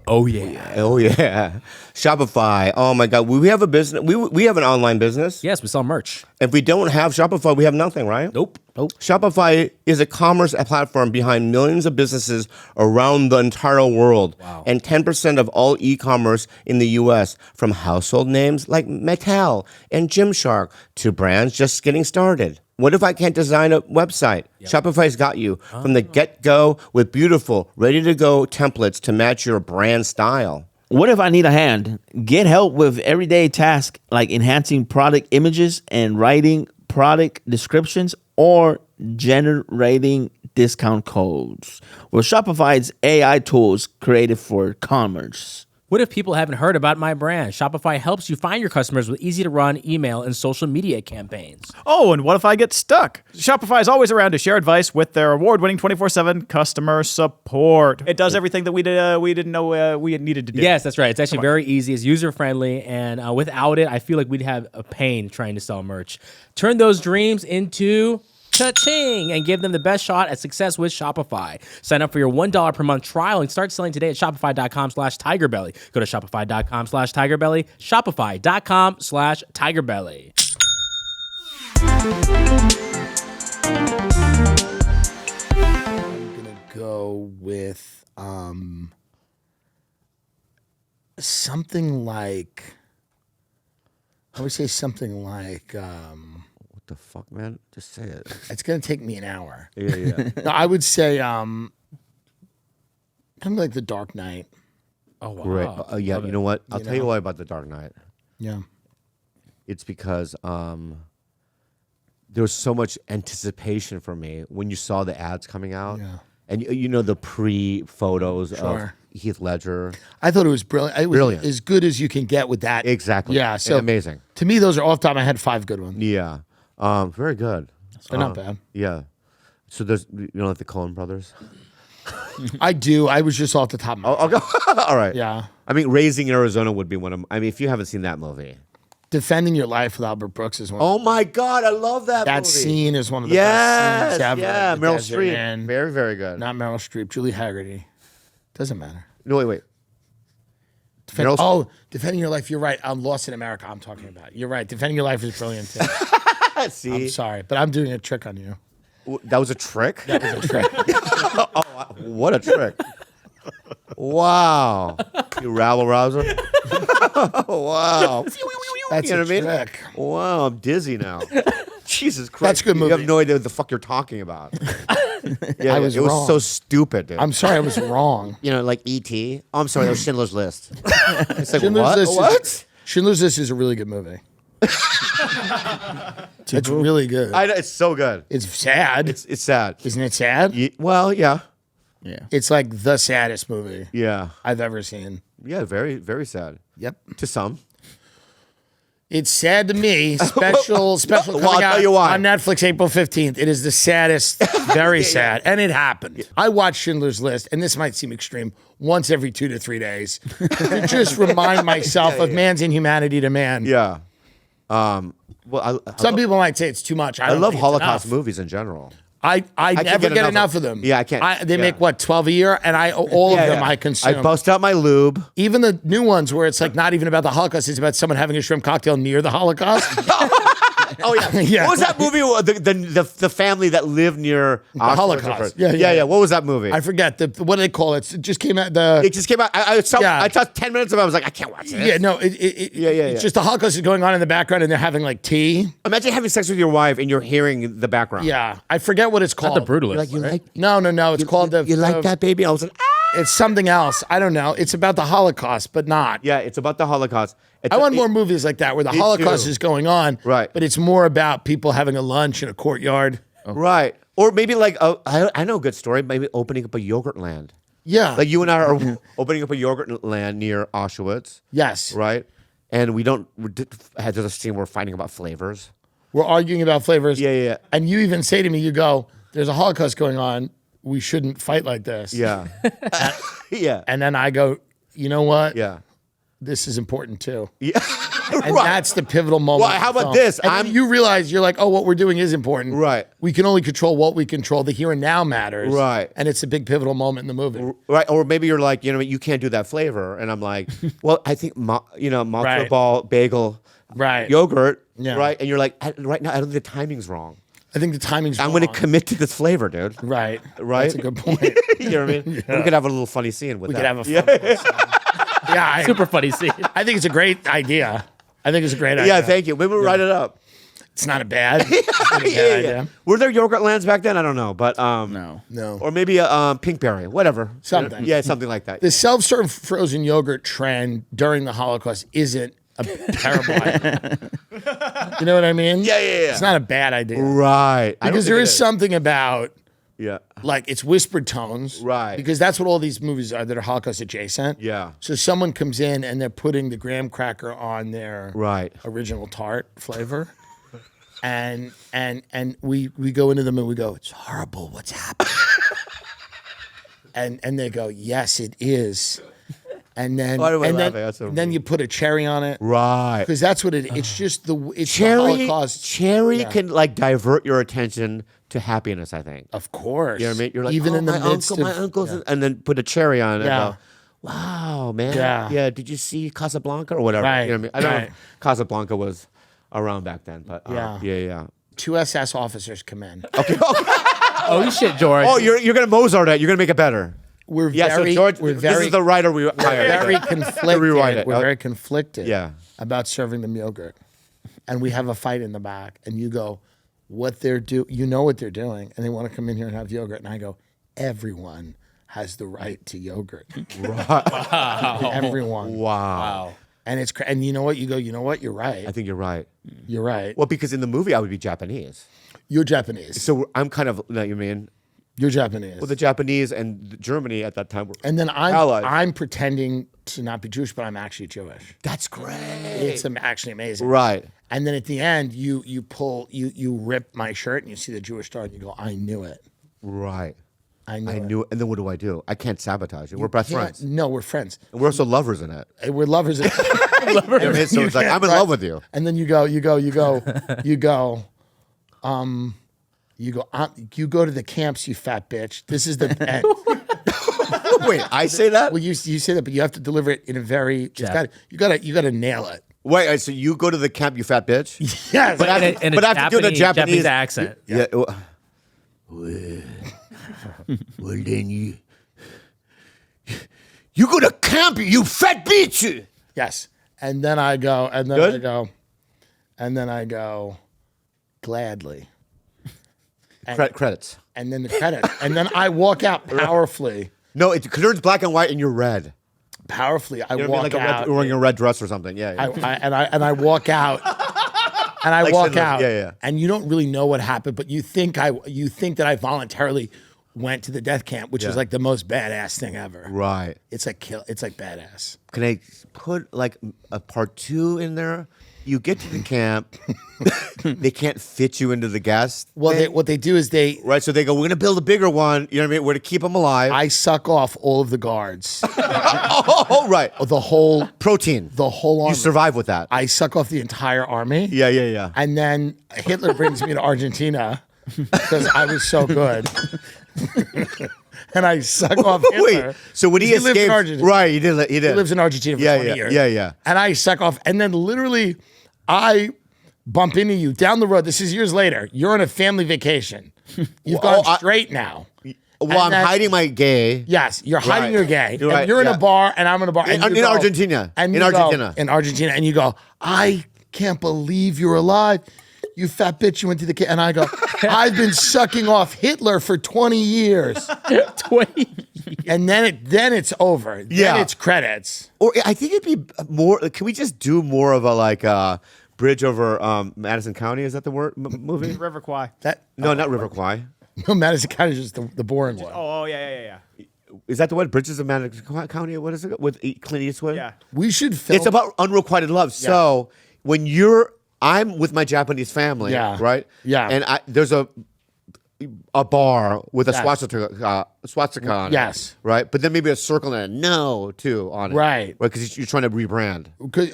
Oh yeah. Oh yeah, Shopify. Oh my God, we have a business. We have an online business. Yes, we sell merch. If we don't have Shopify, we have nothing, right? Nope. Shopify is a commerce platform behind millions of businesses around the entire world. Wow. And 10% of all e-commerce in the US, from household names like Mattel and Gymshark to brands just getting started. What if I can't design a website? Shopify's got you from the get-go with beautiful, ready-to-go templates to match your brand style. What if I need a hand? Get help with everyday tasks like enhancing product images and writing product descriptions or generating discount codes with Shopify's AI tools created for commerce. What if people haven't heard about my brand? Shopify helps you find your customers with easy-to-run email and social media campaigns. Oh, and what if I get stuck? Shopify is always around to share advice with their award-winning 24/7 customer support. It does everything that we didn't know we needed to do. Yes, that's right. It's actually very easy. It's user-friendly, and without it, I feel like we'd have a pain trying to sell merch. Turn those dreams into cha-ching and give them the best shot at success with Shopify. Sign up for your $1 per month trial and start selling today at shopify.com/TigerBelly. Go to shopify.com/TigerBelly, shopify.com/TigerBelly. I'm gonna go with something like. I would say something like. What the fuck, man? Just say it. It's gonna take me an hour. Yeah. No, I would say something like The Dark Knight. Oh, wow. Great. Yeah, you know what? I'll tell you know? why about The Dark Knight. Yeah. It's because there was so much anticipation for me when you saw the ads coming out. Yeah. And you know the pre-photos of Sure. Heath Ledger. I thought it was brilliant. It was Brilliant. as good as you can get with that. Exactly. Yeah. So amazing. To me, those are off the top of my head 5 good ones. Yeah. Very good. They're not bad. Yeah. So there's like the Coen brothers. I do. I was just off the top of my head. I'll go. All right. Yeah. I mean, Raising Arizona would be one of. I mean, if you haven't seen that movie. Defending Your Life with Albert Brooks is one. Oh my God, I love that. That movie. scene is one of the Yes. best scenes ever. Yeah. The Meryl desert Streep. man. Very, very good. Not Meryl Streep. Julie Haggerty. Doesn't matter. No, wait. Defending Your Life. You're right. I'm Lost in America. I'm talking about. You're right. Defending Your Life is brilliant too. See, I'm sorry, but I'm doing a trick on you. that was a trick. That was a trick. What a trick! Wow, you rabble rouser! Wow, That's You know a what I mean? trick. wow, I'm dizzy now. Jesus Christ, That's a good You movie. have no idea what the fuck you're talking about. Yeah, I was it was wrong. so stupid, dude. I'm sorry. I was wrong. like E.T. Oh, I'm sorry, that was Schindler's List. It's like Schindler's what? List is- What? Schindler's List is a really good movie. It's really good. I know, it's so good. It's sad. It's sad. Isn't it sad? Well, yeah. Yeah. It's like the saddest movie Yeah. I've ever seen. Yeah, very, very sad. Yep. To some. It's sad to me. Special Well, coming I'll tell out you why. on Netflix April 15th. It is the saddest, very sad. And it happened. I watch Schindler's List, and this might seem extreme, once every 2 to 3 days to just remind myself of man's inhumanity to man. Yeah. Well, Some people might say it's too much. I I don't love think it's Holocaust enough. movies in general. I never get enough of them. Yeah, I can't. They make what, 12 a year, and all of them I consume. I bust out my lube. Even the new ones where it's like not even about the Holocaust, it's about someone having a shrimp cocktail near the Holocaust. Oh yeah. Yeah. What was that movie? The family that lived near Auschwitz? Holocaust. Yeah. What was that movie? I forget what do they call it? It just came out. It just came out. I Yeah. saw 10 minutes of it. I was like, I can't watch this. Yeah, no, Yeah. It's just the Holocaust is going on in the background, and they're having like tea. Imagine having sex with your wife and you're hearing the background. Yeah, I forget what it's called. Not the brutalist. Like, you like No, it's called the. you like that, baby? I was like, ah! It's something else. I don't know. It's about the Holocaust, but not. Yeah, it's about the Holocaust. I want more movies like that where the Me Holocaust too. is going on, Right. But it's more about people having a lunch in a courtyard. Right. Or maybe like, I know a good story. Maybe opening up a yogurt land. Yeah. Like you and I are opening up a yogurt land near Auschwitz. Yes. Right? And there's a scene where we're fighting about flavors. We're arguing about flavors. Yeah. And you even say to me, you go, "There's a Holocaust going on. We shouldn't fight like this." Yeah. Yeah. And then I go, "You know what? Yeah. This is important too." Yeah. And Right. that's the pivotal moment. Well, how of the about film. this? And then you realize you're like, oh, what we're doing is important. Right. We can only control what we control. The here and now matters. Right. And it's a big pivotal moment in the movie. Right, or maybe you're like, you can't do that flavor, and I'm like, well, I think matzo Right. ball, bagel, Right. yogurt, Yeah. right, and you're like, right now, I don't think the timing's wrong. I think the timing's I'm wrong. going to commit to this flavor, dude. Right. Right, That's a good point. You know what I mean? We could have a little funny scene with We that. could have a fun Yeah, Super funny scene. I think it's a great idea. I think it's a great idea. Yeah, thank you. Maybe we'll write it up. It's not a bad, idea. Were there yogurt lands back then? I don't know, but No. No. or maybe a Pinkberry, whatever. Something. Yeah, something like that. The self-serve frozen yogurt trend during the Holocaust isn't a terrible idea. You know what I mean? Yeah. It's not a bad idea. Right. I don't Because think there it is something about, Yeah. like, it's whispered tones. Right. Because that's what all these movies are that are Holocaust adjacent. Yeah. So someone comes in and they're putting the graham cracker on their Right. original tart flavor. And we go into them and we go, it's horrible what's happening. and they go, yes, it is. And then Why do I and laugh? then, That's so then you put a cherry on it. Right. Because that's what it's just it's the Cherry Holocaust. Yeah. can like divert your attention to happiness, I think. Of course. You know what I mean? You're like, even oh, in the my midst uncle, of my uncle's, and then put a cherry on it. Yeah. And go, wow, man. Yeah. Did you see Casablanca or whatever? Right, You know what I mean? I don't know right. if Casablanca was around back then, but yeah. two SS officers come in. Oh shit, George. Oh, you're gonna Mozart it. You're gonna make it better. We're Yeah. very, So George, we're this very, is the writer we hired. very To conflicted. rewrite it. We're very conflicted. Yeah. About serving them yogurt, and we have a fight in the back. And you go, what they're you know what they're doing, and they want to come in here and have yogurt. And I go, everyone has the right to yogurt. Wow. Everyone. Wow. And and you know what? You go, you know what? You're right. I think you're right. You're right. Well, because in the movie I would be Japanese, You're Japanese. so I'm kind of, you know what I mean? You're Japanese. Well, the Japanese and Germany at that time were And then allies. I'm pretending to not be Jewish, but I'm actually Jewish. That's great. It's actually amazing. Right. And then at the end, you rip my shirt and you see the Jewish star and you go, I knew it. Right. I knew I it. knew it. And then what do? I can't sabatage it. We're best Yeah, friends. No, we're friends. And we're also lovers in it. We're lovers. You know what I mean? So it's like, I'm in love with you. And then you go to the camps, you fat bitch. This is the end. Wait, I say that? Well, you say that, but you have to deliver it in a very, you gotta nail it. Wait, so you go to the camp, you fat bitch? Yes. But I in but a I have to do the Japanese accent. Yeah. Well, then you go to camp, you fat bitch. Yes. And then I go, Good? gladly. Credits. And then the credits. And then I walk out powerfully. No, it turns black and white and you're red. Powerfully. I You know walk what I mean? Like out. wearing a red dress or something. Yeah. I walk out. And I Like walk Schindler's, out. yeah. And you don't really know what happened, but you think that I voluntarily went to the death camp, which Yeah. was like the most badass thing ever. Right. It's like it's like badass. Can I put like a part 2 in there? You get to the camp, they can't fit you into the gas. Well, thing. what they do is Right, so they go, we're going to build a bigger one. You know what I mean? We're to keep them alive. I suck off all of the guards, oh, right. the whole Protein. army. You survive with that. I suck off the entire army. Yeah. And then Hitler brings me to Argentina because I was so good. And I suck off Hitler. Wait, so when he lives in escaped, Argentina. right? He did. He lives in Argentina for 20 years. Yeah. And I suck off. And then literally, I bump into you down the road. This is years later. You're on a family vacation. You've gone straight now. Well, I'm then- hiding my gay. Yes, you're hiding Right. your gay. You're And right, you're in yeah. a bar, and I'm in a bar. And In you go- Argentina. And In you go- Argentina. in Argentina. And you go, I can't believe you're alive. You fat bitch, you went to the kid. And I go, I've been sucking off Hitler for 20 years. 20. And then it's over. Yeah. Then it's credits. Or I think it'd be more. Can we just do more of a like bridge over Madison County? Is that the word movie? River Kwai. No, not River Kwai. No, Madison County is just the boring one. Oh, yeah. Is that the one? Bridges of Madison County? What is it with Clint Eastwood? Yeah. We should film. It's about unrequited love. So when I'm with my Japanese family, Yeah. right? Yeah. And there's a bar with a Yes. swastika on it. Yes. Right? But then maybe a circle and a no, too, on it. Right. Because you're trying to rebrand.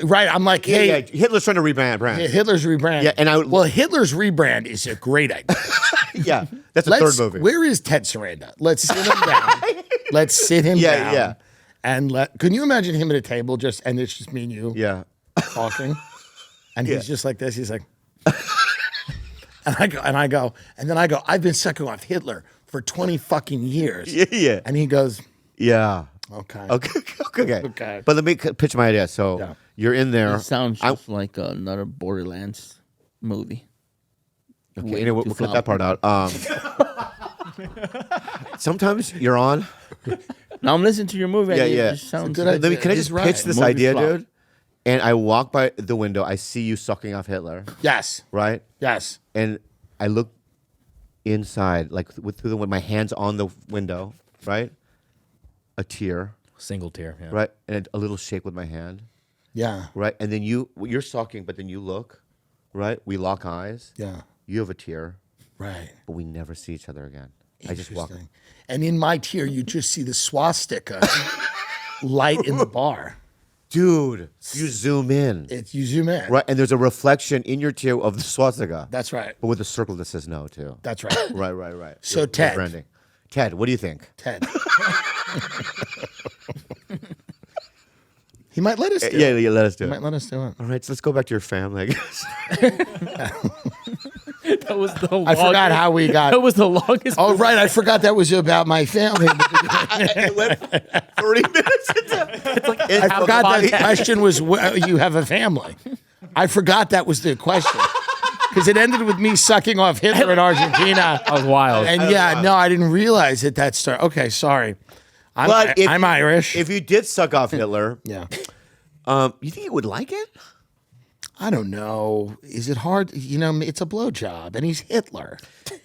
Right, I'm like, hey, Yeah, Hitler's trying to rebrand. Hitler's rebrand. Yeah, and well, Hitler's rebrand is a great idea. Yeah, that's the third movie. Where is Ted Saranda? Let's sit him down. Let's sit him down. Yeah. And can you imagine him at a table and it's just me and you Yeah. talking? And he's just like this. He's like, and I go, I've been sucking off Hitler for 20 fucking years. Yeah. And he goes, Yeah. okay. Okay. But let me pitch my idea. So you're in there. It sounds just like another Borderlands movie. Okay, Way anyway, too we'll cut that part out. Sometimes you're on. Now I'm listening to your movie. Yeah, and yeah. It just sounds good good. idea. Can I He's just right. pitch this Movie idea, flop. dude? And I walk by the window. I see you sucking off Hitler, Yes. right? Yes. And I look inside, like through the window, my hands on the window, right? A tear, Single tear. Yeah. right? And a little shake with my hand, Yeah. right? And then you're sucking, but then you look, right? We lock eyes. Yeah. You have a tear, Right. but we never see each other again. I just walk. Interesting. And in my tear, you just see the swastika light in the bar. Dude, you zoom in, You zoom in. right? And there's a reflection in your tear of the swastika. That's right. But with a circle that says no, too. That's right. Right. So, You're Ted. branding. Ted, what do you think? Ted. He might let us do Yeah, it. let us do He it. might let us do it. All right, so let's go back to your family, I guess. That was the I forgot how we got. That was the longest. Oh, right. I forgot that was about my family. It went 30 minutes into I forgot that the question was, you have a family. I forgot that was the question. Because it ended with me sucking off Hitler in Argentina. That was wild. And I didn't realize that started. Okay, sorry. I'm Irish. If you did suck off Hitler, Yeah. you think he would like it? I don't know. Is it hard? It's a blowjob, and he's Hitler.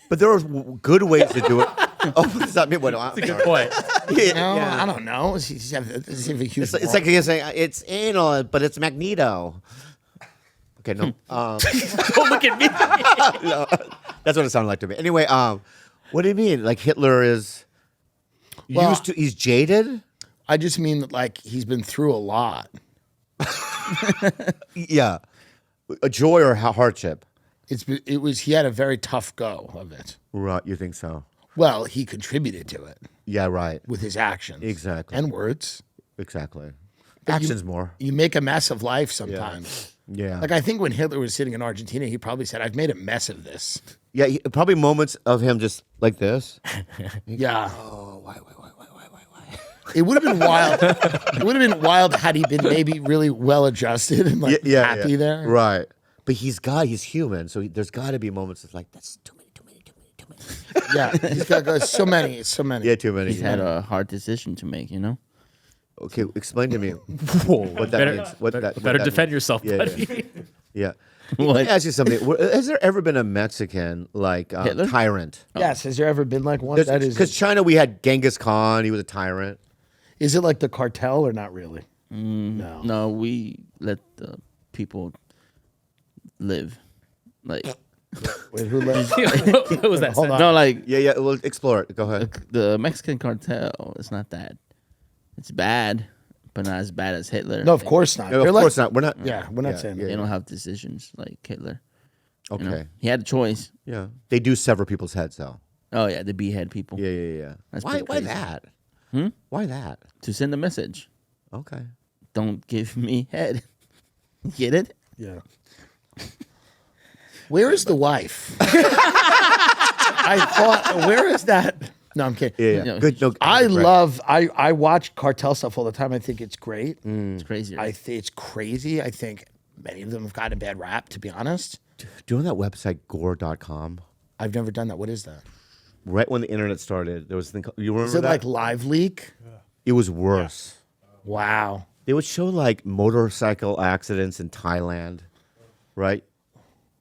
But there are good ways to do it. Oh, that's not me. That's a Good point. I don't know. Does he have a huge It's like you're saying it's anal, but it's Magneto. Okay, no. Don't look at me. No, that's what it sounded like to me. Anyway, what do you mean? Like Hitler is he's jaded? I just mean that, like, he's been through a lot. Yeah. A joy or hardship? He had a very tough go of it. Right, you think so? Well, he contributed to it Yeah, right. with his actions. Exactly. And words. Exactly. Actions more. You make a mess of life sometimes. Yeah. Like, I think when Hitler was sitting in Argentina, he probably said, I've made a mess of this. Yeah, probably moments of him just like this. Yeah. Oh, why? It would have been wild. It would have been wild had he been maybe really well adjusted and like happy there. Right. But he's human, so there's got to be moments of like, that's too many. Yeah. He's got so many. It's so many. Yeah, too many. He's had a hard decision to make, Okay, explain to me Whoa, what that means. What that better what that defend means. yourself, Yeah, buddy. yeah. What? Let me ask you something. Has there ever been a Mexican like Hitler? tyrant? Yes. Has there ever been like one? That is. Because China, we had Genghis Khan. He was a tyrant. Is it like the cartel or not really? No. No, we let the people live. Like Wait, who let? What was that? Hold on. no, like Yeah. We'll explore it. Go ahead. the Mexican cartel. It's not that. It's bad, but not as bad as Hitler. No, of course not. No, They're of like- course not. We're not. Yeah, we're not saying They that. don't have decisions like Hitler. Okay. You know? He had a choice. Yeah. They do sever people's heads, though. Oh yeah, they behead people. Yeah. That's Why? pretty Why crazy. that? Why that? To send a message. Okay. Don't give me head. Get it? Yeah. Where is the wife? I thought, where is that? No, I'm kidding. Yeah. Yeah. Good. No, I right. love. I watch cartel stuff all the time. I think it's great. It's crazy. I Right? think it's crazy. I think many of them have gotten a bad rap. To be honest, Do you know that website gore.com? I've never done that. What is that? Right when the internet started, there was a thing. You remember Is it that? like Live Leak? It was worse. Wow. They would show like motorcycle accidents in Thailand, right?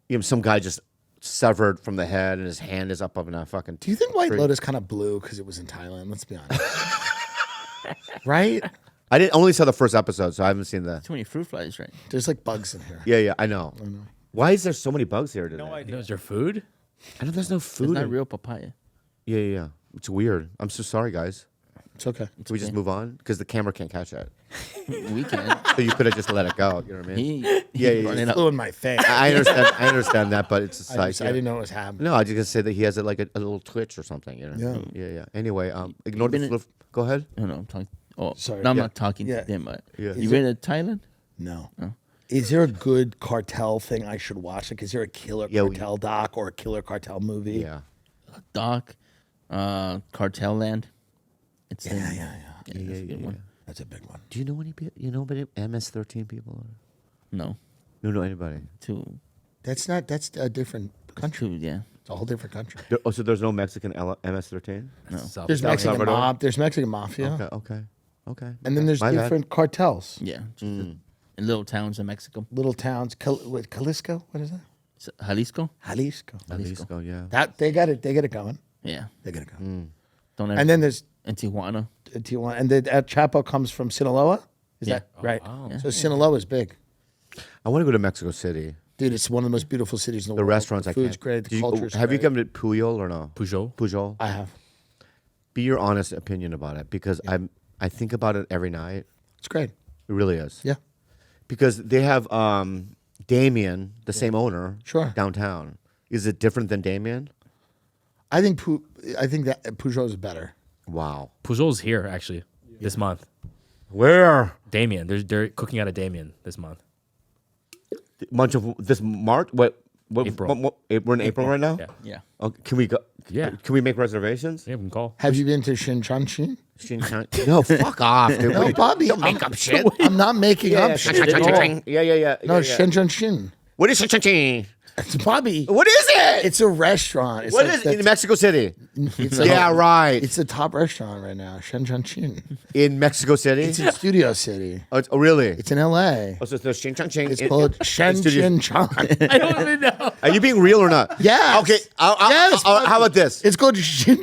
You know, some guy just severed from the head and his hand is up in a fucking. Do you think White Lotus kind of blew because it was in Thailand? Let's be honest. Right? I didn't only saw the first episode, so I haven't seen the. Too many fruit flies, right? There's like bugs in here. Yeah, I know. Why is there so many bugs here today? Is there food? I know there's no It's food. not in- real papaya. Yeah. It's weird. I'm so sorry, guys. It's okay. Can we just move on? Because the camera can't catch that. We can. So you could have just let it go. You know what I mean? He Yeah. brought it up. Flew in my face. I understand. I understand that, but it's just I, like just- I didn't know it was happening. No, I just gonna say that he has like a little twitch or something. You know? Yeah. Anyway, ignore the been flip. Go ahead. No, I'm talking. Oh, Sorry. No, I'm Yeah. not talking Yeah. to them. But Yeah. you been to Thailand? No. Is there a good cartel thing I should watch? Like, is there a killer Yeah, cartel doc or a killer cartel movie? Yeah. Doc, Cartel Land. It's in, Yeah. that's a good one. That's a big one. Do you know any? You know any MS-13 people? No, You don't know anybody? two, That's a different country. yeah. It's a whole different country. So there's no Mexican MS-13? South There's South Mexican Salvador? mob. There's Mexican mafia. Okay. And then there's My bad. different cartels. Yeah, just in little towns in Mexico. Little towns. Jalisco? What is that? Jalisco? Jalisco. Jalisco, yeah. That they got it going. Yeah. They got it going. Don't ever. And then there's in Tijuana. Tijuana. And the Chapo comes from Sinaloa? Is Yeah. that right? wow. So Sinaloa is big. I want to go to Mexico City. Dude, it's one of the most beautiful cities in the The world. restaurants the I food's can't. great. The Did you- culture's have you great. come to Pujol or no? Pujol? Pujol. I have. Be your honest opinion about it because I think about it every night. It's great. It really is. Yeah. Because they have Damien, the same owner, Sure. downtown. Is it different than Damien? I think that Peugeot is better. Wow. Pujol's here actually this month. Where? Damien, they're cooking out of Damien this month. Bunch of this March. What? April. We're in April right now. Yeah, Yeah. Okay, can we go? Yeah. Can we make reservations? yeah, we can call. Have you been to Shinchan? No, fuck off, dude. No, Bobby. Don't make up shit. I'm not making up shit at all. Yeah. No, Shinchan. What is it? It's Bobby. What is it? It's a restaurant. It's What like is it? In the- Mexico City? It's Yeah, right. It's the top restaurant right now. Shinchan. In Mexico City? It's in Studio City. Oh, really? It's in L.A. Oh, so there's Ching Chang Ching. It's called Shinchan. I don't even know. Are you being real or not? Yes. Okay. Yes, How about this? It's called Shinchan.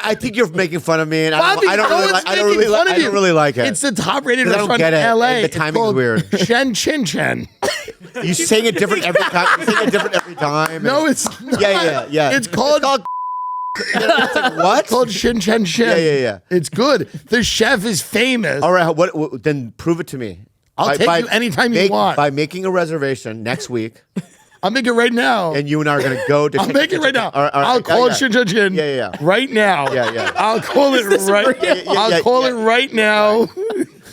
I think you're making fun of me, and Bobby, I don't no really one's like. I don't making really fun like. of I you. don't really like it. It's the top rated 'Cause I don't restaurant get in it. L.A. The It's timing's called weird. Shinchan. You saying it different every time. You saying it different every time. No, it's not. Yeah. It's called It's like, what? It's called Shinchan. Yeah. It's good. The chef is famous. All right. What? Then prove it to me. I'll take you anytime you want. By making a reservation next week, I'll make it right now. and you and I are going to go to. I'll make it right now. All right, I'll call it yeah. Shinchan. Yeah. Right now. Yeah. I'll call it right. I'll call it right now.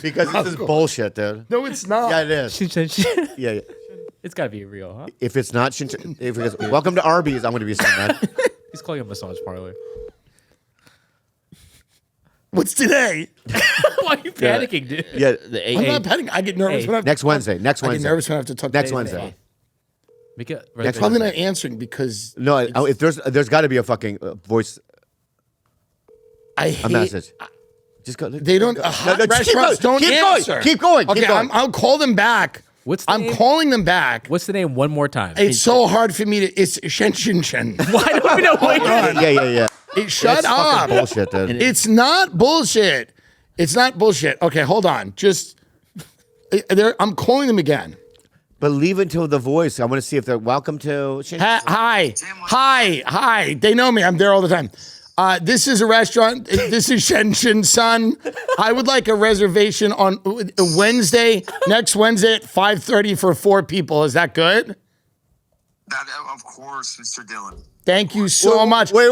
Because this is bullshit, dude. No, it's not. Yeah, it is. Yeah. It's got to be real, huh? If it's not, if it's, welcome to Arby's. I'm going to be saying that. He's calling a massage parlor. What's today? Why are you panicking, dude? Yeah. The I'm eight. not panicking. I get nervous when I have Next Wednesday. I get nervous when I have to talk. Next to Wednesday. Make it Next Probably not answering because No, if there's got to be a fucking voice I a hate. message. Just go. They don't. Hot just keep restaurants going. don't Keep going. answer. Keep going. Okay, Keep going. I'll call them back What's the I'm name? calling them back. What's the name one more time? It's so hard for me to. It's Shen Shen Shen. Why don't we know what Yeah. Shut It's up. fucking bullshit, dude. It's not bullshit. It's not bullshit. Okay, hold on. Just, I'm calling them again. But leave until the voice. I want to see if they're welcome to. Hi. They know me. I'm there all the time. This is a restaurant. This is Shen Shen Sun. I would like a reservation on Wednesday, next Wednesday at 5:30 for 4 people. Is that good? Of course, Mr. Dillon. Thank you so much. Wait,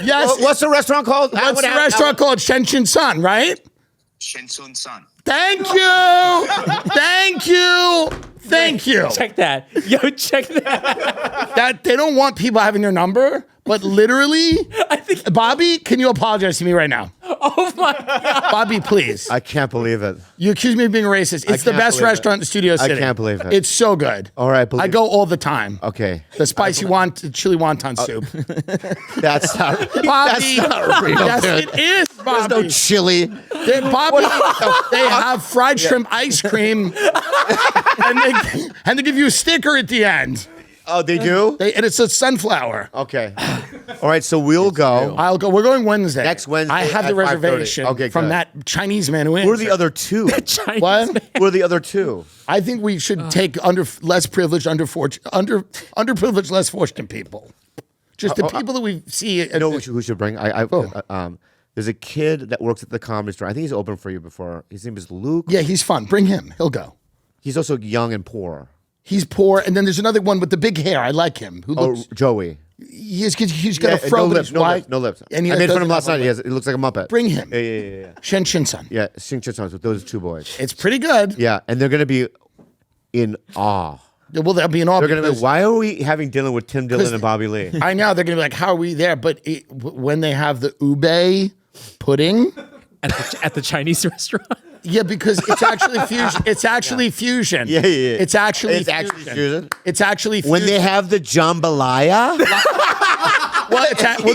yes. What's the restaurant called? What's the restaurant called? Shen Shen Sun, right? Shensun Sun. Thank you. Thank you. Check that. Yo, check that. That they don't want people having their number, but literally, Bobby, can you apologize to me right now? Oh my God. Bobby, please. I can't believe it. You accuse me of being racist. It's the can't best believe it. restaurant in Studio City. I can't believe it. It's so good. All right, I go all the time. Okay. The spicy chili wonton soup. That's not. Bobby, That's not real. yes, dude. it is, Bobby. There's no chili. Bobby, they have fried shrimp ice cream, and they give you a sticker at the end. Oh, they do? And it's a sunflower. Okay. All right, so we'll go. I'll go. We're going Wednesday. Next Wednesday I have at the 5:30. reservation Okay, from good. that Chinese man who Who are the other two? Chinese What? man. Who are the other two? I think we should take less privileged, underprivileged, less fortunate people. Just the people that we see. You know who should bring? There's a kid that works at the Comedy Store. I think he's opened for you before. His name is Luke. Yeah, he's fun. Bring him. He'll go. He's also young and poor. He's poor, and then there's another one with the big hair. I like him. Who looks? Joey. He's got a fro. no but lips, he's no white. lips, no lips. And he I made fun of doesn't him last have night. a- He looks like a Muppet. Bring him. Yeah. Shen Shin Sun. Yeah, Sing Chin Sons with those two boys. It's pretty good. Yeah, and they're going to be in awe. Well, that'll be an all. They're going to be, why are we having dinner with Tim Dillon and Bobby Lee? I know they're gonna be like, how are we there? But when they have the ube pudding, At the Chinese restaurant. yeah, because it's actually fusion. It's actually fusion. Yeah. It's actually It's actually fusion? It's actually fusion. When they have the jambalaya? well,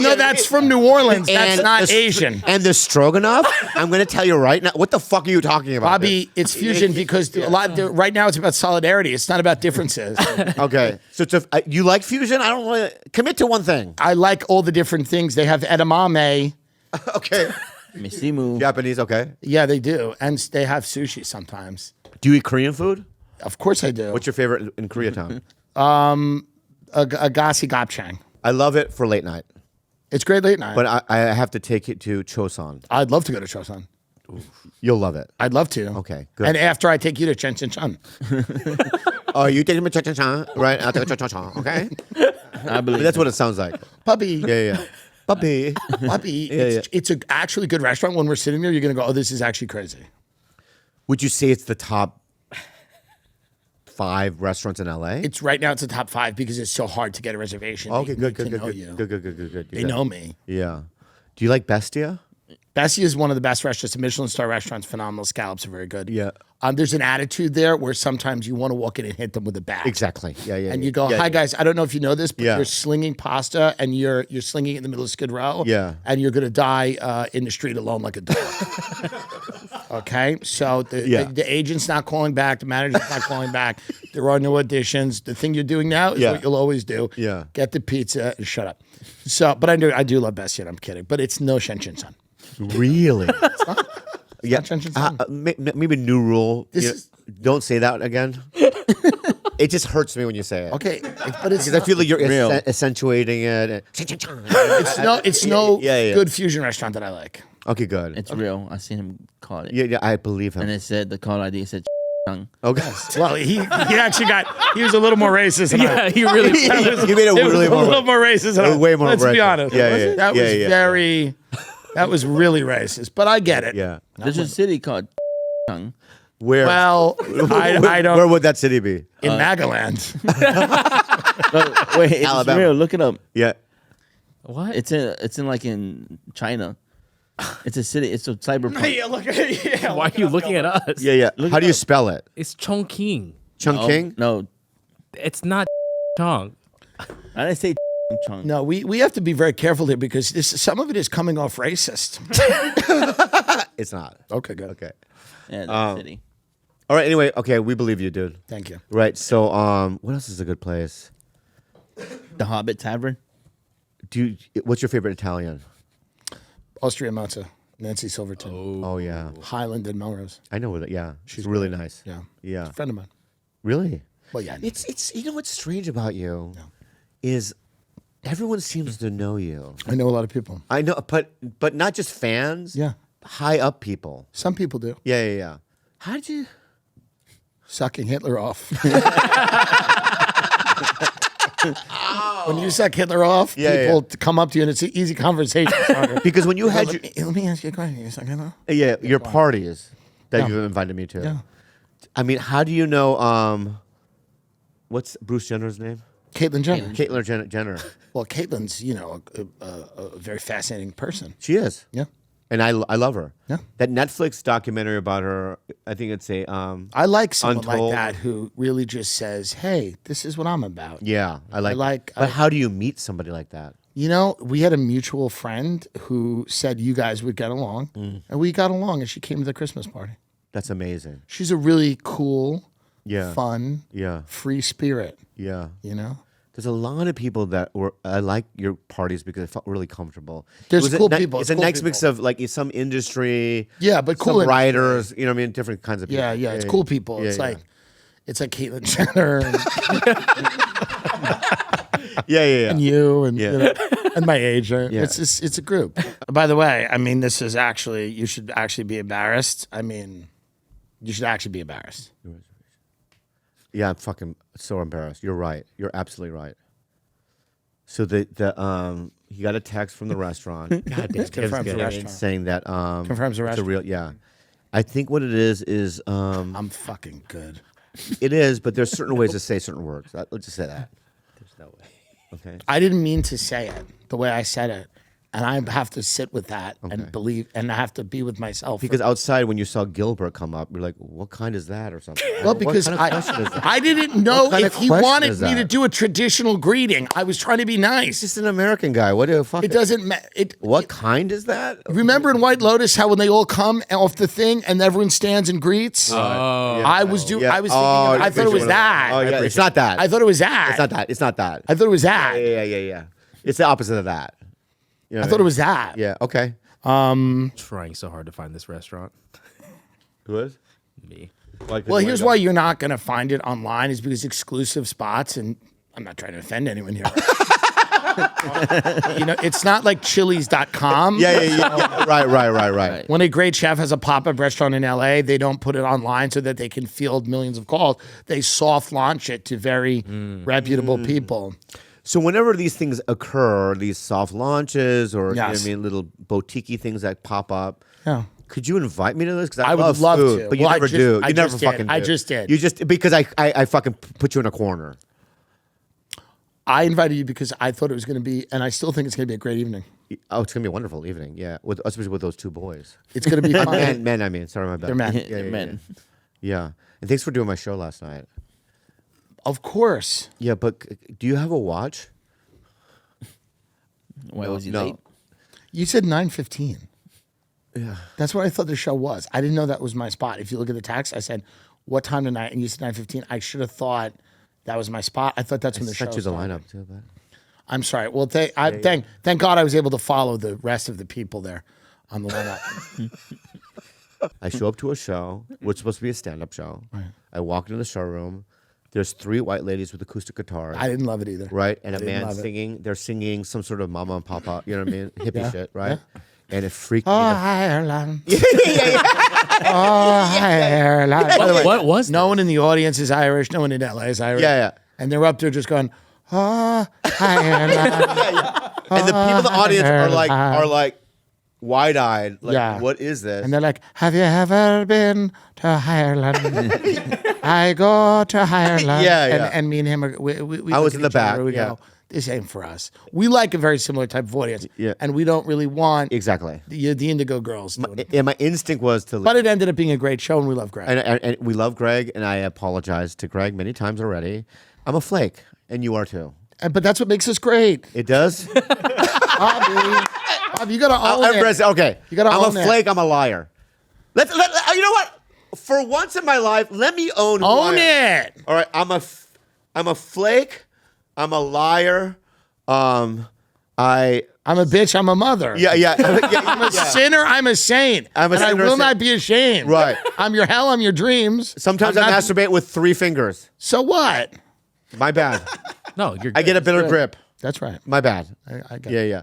no, that's from New Orleans. That's not the Asian. And the stroganoff, I'm going to tell you right now. What the fuck are you talking about? Bobby, it's fusion because right now it's about solidarity. It's not about differences. Okay. So it's you like fusion? I don't want to commit to one thing. I like all the different things. They have edamame. Okay. Misimu. Japanese, okay. Yeah, they do. And they have sushi sometimes. Do you eat Korean food? Of course I do. What's your favorite in Koreatown? a gasi gapchang. I love it for late night, It's great late night. but I have to take it to Chosun. I'd love to go to Chosun. You'll love it. I'd love to. Okay, good. And after I take you to Chen Chen Chun. Oh, you take me to Cha-cha-cha, right? I'll take Cha-cha-cha, okay? I believe That's what it sounds like. Puppy. Yeah. Puppy. Puppy. Yeah. It's a actually good restaurant. When we're sitting there, you're going to go, oh, this is actually crazy. Would you say it's the top 5 restaurants in LA? It's right now, it's the top 5 because it's so hard to get a reservation. Okay, They good. need to know you. Good. They know me. Yeah. Do you like Bestia? Bessie is one of the best restaurants, a Michelin star restaurants, phenomenal. Scallops are very good. Yeah. There's an attitude there where sometimes you want to walk in and hit them with a bat. Exactly. Yeah. And you go, Yeah, hi yeah. guys, I don't know if you know this, but Yeah. you're slinging pasta and you're slinging it in the middle of Skid Row. Yeah. And you're gonna die in the street alone like a dog. Okay, so the agent's not calling back, the manager's not calling back. There are no auditions. The thing you're doing now is what you'll always do. Yeah. Get the pizza and shut up. So, but I do love Bessie, and I'm kidding, but it's no Shen Shin Sun. Really? Yeah. Shen Shin Sun. Maybe new rule. This You know, is- don't say that again. It just hurts me when you say it. Okay, but it's Because I feel like you're Real. accentuating it. it's no Yeah. good fusion restaurant that I like. Okay, good. It's real. I seen him call it. Yeah, I believe him. And it said, the call ID said tongue. Okay. Well, he was a little more racist than I. Yeah, he really. You made it really a little more racist. than I. way more Let's be racist. honest. Yeah. That was very. That was really racist, but I get it. Yeah. There's a city called tongue. Where? Well, I don't. Where would that city be? in Magaland. Wait, it's Alabama. real. Look it up. Yeah. What? It's in China. It's a city. It's a cyberpunk. Why are you looking at us? Yeah. How do you spell it? It's Chongqing. Chungking? No, It's not Chong. I didn't say tongue. No, we have to be very careful here because some of it is coming off racist. It's not. Okay, good. Okay. Yeah, the city. All right. Anyway, okay, we believe you, dude. Thank you. Right. So, what else is a good place? The Hobbit Tavern. What's your favorite Italian? Austria Mozza, Nancy Silverton. Oh yeah, Highland and Melrose. I know that. Yeah, she's really nice. Yeah. Yeah. She's a friend of mine. Really? Well, yeah. It's you know what's strange about you is everyone seems to know you. I know a lot of people. I know, but not just fans. Yeah. High up people. Some people do. Yeah. How did you? Sucking Hitler off. When you suck Hitler off, people come up to you and it's an easy conversation starter. Because when you had let me ask you a question. You suck Hitler? your parties that you've invited me to. Yeah. I mean, how do you know? What's Bruce Jenner's name? Caitlyn Jenner. Caitlyn Jenner. Well, Caitlyn's, a very fascinating person. She is. Yeah. And I love her. Yeah. That Netflix documentary about her, I think it's a I like someone Untold. like that who really just says, "Hey, this is what I'm about." Yeah, I like. I- But how do you meet somebody like that? We had a mutual friend who said you guys would get along, and we got along, and she came to the Christmas party. That's amazing. She's a really cool, Yeah. fun, Yeah. free spirit. Yeah. There's There's a lot of people that I like your parties because it felt really comfortable. There's It was cool a, people. It's It's a cool nice mix people. of like some industry. Yeah, but cool Some industry. writers. You know what I mean? Different kinds of people. Yeah, it's cool people. Yeah, it's yeah. like Caitlyn Jenner Yeah. and you and Yeah. and my agent. Yeah. It's a group. By the way, I mean this is actually you should actually be embarrassed. I mean, you should actually be embarrassed. Yeah, I'm fucking so embarrassed. You're right. You're absolutely right. So he got a text from the restaurant. God damn, confirms the restaurant. saying that Confirms the it's a restaurant. real. Yeah, I think what it is I'm fucking good. it is, but there's certain ways to say certain words. Let's just say that. There's no way. Okay. I didn't mean to say it the way I said it, and I have to sit with that and believe, and I have to be with myself. Because outside, when you saw Gilbert come up, you're like, "What kind is that?" or something. Well, What because kind of question is that? I didn't know What kind if of he question wanted is me to that? do a traditional greeting. I was trying to be nice. He's just an American guy. What the fuck? It doesn't matter. What kind is that? Remember in White Lotus how when they all come off the thing and everyone stands and greets? I was doing. Yeah. I was thinking. I thought it was that. Oh yeah, it's not that. I thought it was that. It's not that. It's not that. I thought it was that. Yeah. It's the opposite of that. You know I what thought it was that. Yeah. Okay. Trying so hard to find this restaurant. Who is? Me. Well, here's why you're not going to find it online is because exclusive spots, and I'm not trying to offend anyone here. It's not like Chili's.com. Yeah. Right. When a great chef has a pop-up restaurant in LA, they don't put it online so that they can field millions of calls. They soft launch it to very reputable people. So whenever these things occur, these soft launches or you know what Yes. I mean, little boutique things that pop up, Yeah. could you invite me to this? Because I would love food, to. but you Well, I never just- do. I You never just did. fucking do. I just did. You just because I fucking put you in a corner. I invited you because I thought it was going to be, and I still think it's going to be a great evening. Oh, it's gonna be a wonderful evening. Yeah, especially with those two boys. It's going to be fun. Men, I mean. Sorry, my bad. They're men. Yeah, Men. Yeah. And thanks for doing my show last night. Of course. Yeah, but do you have a watch? Why was he No. late? You said 9:15. Yeah. That's what I thought the show was. I didn't know that was my spot. If you look at the text, I said, "What time tonight?" And you said 9:15. I should have thought that was my spot. I thought that's when the show Sent you the started. lineup too, but I'm sorry. Well, thank God I was able to follow the rest of the people there on the lineup. I show up to a show. We're supposed to be a stand-up show. Right. I walk into the showroom. There's 3 white ladies with acoustic guitars. I didn't love it either. Right, and a didn't man love it. singing. They're singing some sort of mama and papa. You know what I mean? Hippie shit, right? Yeah. And it freaked Oh, me. Ireland. Oh, Ireland. By the way, What was no one in the audience is Irish. No one in LA is Irish. Yeah. And they're up there just going, oh, Ireland. And the people in the audience are like wide-eyed. Like, Yeah. what is this? And they're like, have you ever been to Ireland? I go to Ireland. Yeah. And me and him, we I was look in at the each other, back, We yeah. go, this ain't for us. We like a very similar type of audience. Yeah. And we don't really want exactly. the Indigo Girls doing it. And my instinct was to. But it ended up being a great show, and we love Greg. And we love Greg, and I apologize to Greg many times already. I'm a flake, and you are too. But that's what makes us great. It does. Bob, you got to own it. Okay. You gotta I'm own a it. flake. I'm a liar. You know what? for once in my life, let me own who I Own am. it. All right, I'm a flake. I'm a liar. I'm a bitch. I'm a mother. Yeah. I'm a sinner. I'm a saint. I'm a and I sinner, will saint. not be ashamed. Right. I'm your hell. I'm your dreams. Sometimes I I'm not- masturbate with 3 fingers. So what? My bad. No, you're. I get a better grip. That's right. My bad. I got Yeah.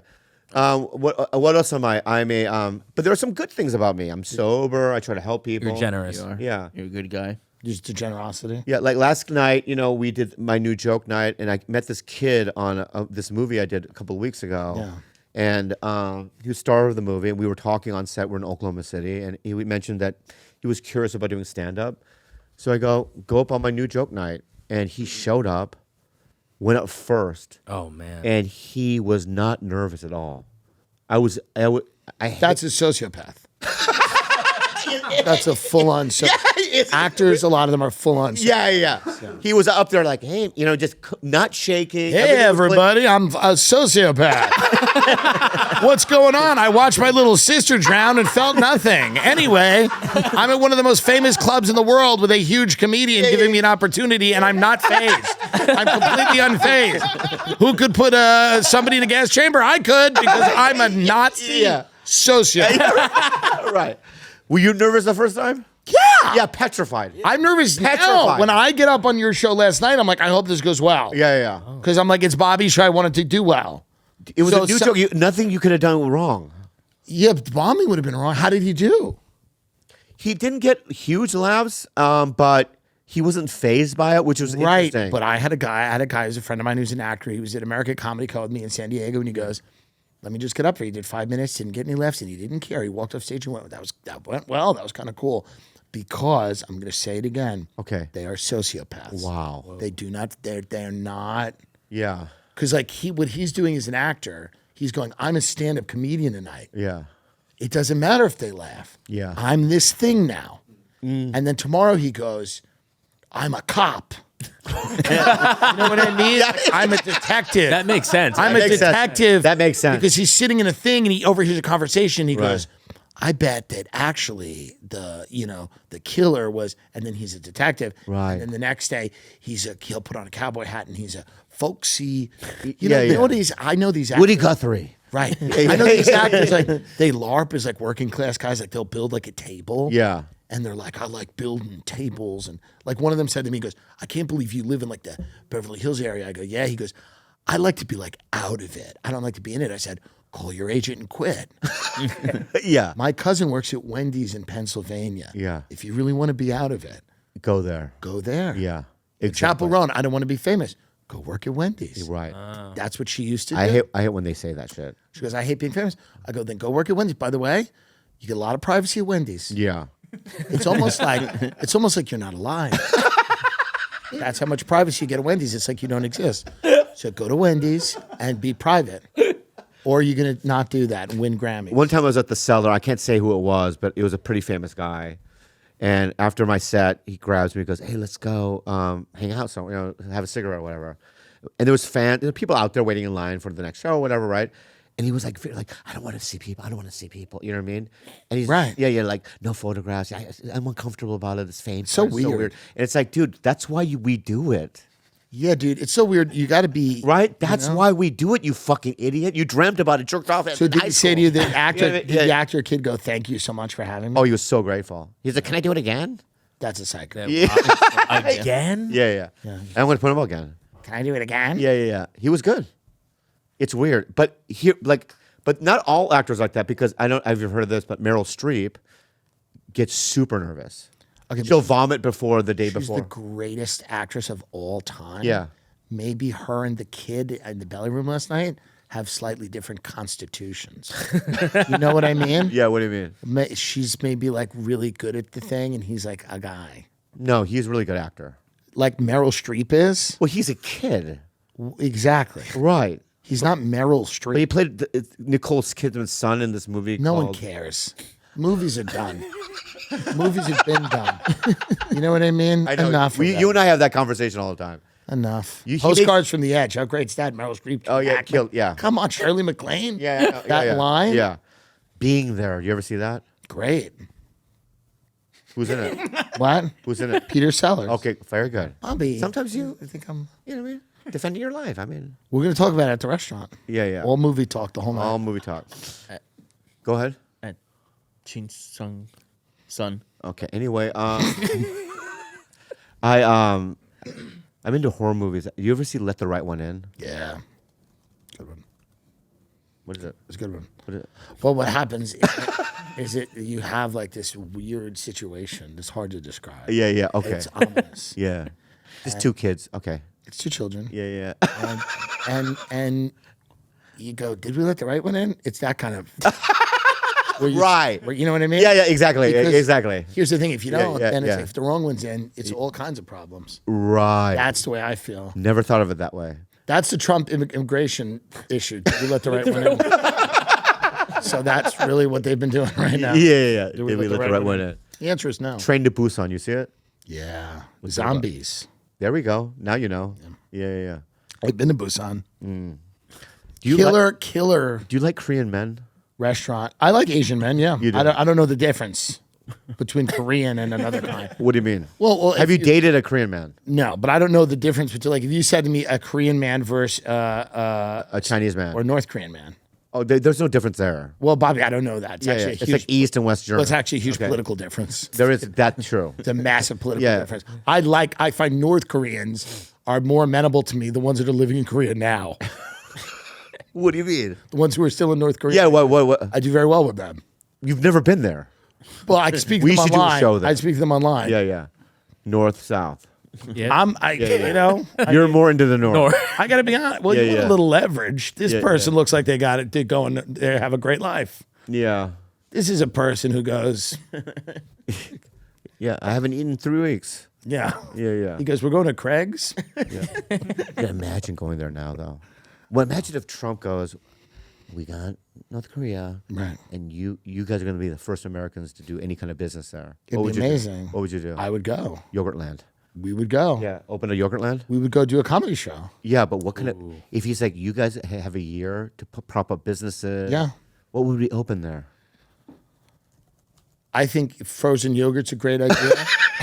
What else am I? I'm a but there are some good things about me. I'm sober. I try to help people. You're generous. You are. Yeah. You're a good guy. Just the generosity. Yeah, like last night, we did my new joke night, and I met this kid on this movie I did a couple of weeks ago. Yeah. And he was star of the movie, and we were talking on set. We're in Oklahoma City, and he mentioned that he was curious about doing stand-up. So I go up on my new joke night, and he showed up, went up first, Oh man. and he was not nervous at all. That's a sociopath. That's a full-on. Actors, a lot of them are full-on. Yeah. He was up there like, hey, just not shaking. Hey, Everything was everybody, I'm a sociopath. What's going on? I watched my little sister drown and felt nothing. Anyway, I'm at one of the most famous clubs in the world with a huge comedian giving me an opportunity, and I'm not phased. I'm completely unfazed. Who could put somebody in a gas chamber? I could, because I'm a Nazi sociopath. right. Were you nervous the first time? Yeah. Yeah, petrified. I'm nervous now. Petrified. When I get up on your show last night, I'm like, I hope this goes well. Yeah. Because I'm like, it's Bobby's show. I want it to do well. It was So a new some- joke. Nothing you could have done wrong. Yeah, Bobby would have been wrong. How did he do? He didn't get huge laughs, but he wasn't phased by it, which was Right. interesting. But I had a guy who's a friend of mine who's an actor. He was at American Comedy Club with me in San Diego, and he goes, let me just get up for you. He did 5 minutes, didn't get any laughs, and he didn't care. He walked off stage and went, that went well. That was kind of cool. Because I'm going to say it again. Okay. They are sociopaths. Wow. They do not. They're not. Yeah. Because like what he's doing as an actor, he's going, I'm a stand-up comedian tonight. Yeah. It doesn't matter if they laugh. Yeah. I'm this thing now. And then tomorrow he goes, I'm a cop. You know what I mean? I'm a detective. That makes sense. I'm That a makes sense. detective. That makes sense. Because he's sitting in a thing and he overhears a conversation. He Right. goes, I bet that actually the killer was, and then he's a detective. Right. And then the next day he'll put on a cowboy hat and he's a folksy. You Yeah, know yeah. what I know these actors. Woody Guthrie. Right. I know these actors like they LARP as like working class guys. Like they'll build like a table. Yeah. And they're like, I like building tables. And like one of them said to me, he goes, I can't believe you live in like the Beverly Hills area. I go, yeah. He goes, I like to be like out of it. I don't like to be in it. I said, call your agent and quit. Yeah. My cousin works at Wendy's in Pennsylvania. Yeah. If you really want to be out of it, Go there. go there. Yeah. Chapel Roan, I don't want to be famous. Go work at Wendy's. Right. That's what she used to do. I hate when they say that shit. She goes, I hate being famous. I go, then go work at Wendy's. By the way, you get a lot of privacy at Wendy's. Yeah. It's almost like you're not alive. That's how much privacy you get at Wendy's. It's like you don't exist. So go to Wendy's and be private. Or are you going to not do that and win Grammys? One time I was at the Cellar. I can't say who it was, but it was a pretty famous guy. And after my set, he grabs me and goes, hey, let's go hang out somewhere, have a cigarette or whatever. And there were people out there waiting in line for the next show or whatever, right? And he was like, I don't want to see people. I don't want to see people. You know what I mean? And he's Right. Yeah, like no photographs. I'm uncomfortable about it. It's fame. So It's weird. And it's like, dude, that's why we do it. Yeah, dude. It's so weird. You got to be. Right? That's why we do it, you fucking idiot. You dreamt about it, jerked off at So did high he say school. to you, the actor, Yeah, did the actor kid go, thank you so much for having me? Oh, he was so grateful. He's like, can I do it again? That's a psycho. Again? Yeah. I'm going to put him up again. Can I do it again? Yeah. He was good. It's weird. But not all actors like that, because I don't, I've heard of this, but Meryl Streep gets super nervous. Okay, She'll vomit before the day She's before. the greatest actress of all time. Yeah. Maybe her and the kid in the belly room last night have slightly different constitutions. You know what I mean? Yeah, what do you mean? She's maybe like really good at the thing, and he's like a guy. No, he's a really good actor. Like Meryl Streep is? Well, he's a kid. Exactly. Right. He's not Meryl But he Streep. played Nicole Kidman's son in this movie. No one called- cares. Movies are done. Movies have been done. You know what I mean? I know. Enough. You and I have that conversation all the time. Enough. He Postcards from the Edge. How great's that? Meryl Streep. Oh, yeah, Ackman. killed. Yeah. Come on, Shirley MacLaine. Yeah. That line? Yeah. Being there. You ever see that? Great. Who's in it? What? Who's in it? Peter Sellers. Okay, very good. Bobby. Sometimes you think I'm. know what I mean? Defending your life. I mean, We're gonna talk about it at the restaurant. yeah. All movie talk the whole night. All movie talk. Go ahead. Chin Sung Sun. Okay. Anyway, I'm into horror movies. You ever see Let the Right One In? Yeah. Good one. What is it? It's a good one. What is it? Well, what happens is it you have like this weird situation that's hard to describe. Yeah. Okay. It's ominous. Yeah. Just two kids. Okay. It's two children. Yeah. And you go, did we let the right one in? It's that kind of where you know what I mean? Yeah. Exactly. Because Exactly. Here's the thing: if you don't, then yeah. it's, if the wrong one's in, it's all kinds of problems. Right. That's the way I feel. Never thought of it that way. That's the Trump immigration issue. Did we let the right one in? So that's really what they've been doing right now. Yeah. Did Did we let the right one in? The answer is no. Train to Busan. You see it? Yeah. Zombies. There we go. Now you know. Yeah. I've been to Busan. Do you Killer Do you like Korean men? restaurant. I like Asian men, yeah. You do? I don't know the difference between Korean and another kind. What do you mean? Well, have if you dated a Korean man? No, but I don't know the difference between, like, if you said to me a Korean man versus A Chinese man? or a North Korean man. Oh, there's no difference there. Well, Bobby, I don't know that. It's actually a It's huge, like East and West German. well, it's actually a huge Okay. political difference. There is that's true. It's a massive political Yeah. difference. I find North Koreans are more amenable to me, the ones that are living in Korea now. What do you mean? The ones who are still in North Korea. Yeah. What? I do very well with them. You've never been there. Well, I speak to We them should do a online. show there. I speak to them online. Yeah. North, south. Yeah. You know, You're more into the north. I got to be honest. Well, Yeah, you want yeah. a little leverage. This Yeah, person yeah. looks like they got it. They go and they have a great life. Yeah. This is a person who goes, Yeah. I haven't eaten in 3 weeks. yeah. Yeah. He goes, we're going to Craig's. Yeah, imagine going there now, though. Well, imagine if Trump goes, we got North Korea, Right. and you guys are going to be the first Americans to do any kind of business there. It'd What be would you do? amazing. What would you do? I would go. Yogurtland. We would go. Yeah, open a Yogurtland. We would go do a comedy show. Yeah, but what kind of? If he's like, you guys have a year to prop up businesses. Yeah. What would we open there? I think frozen yogurt's a great idea.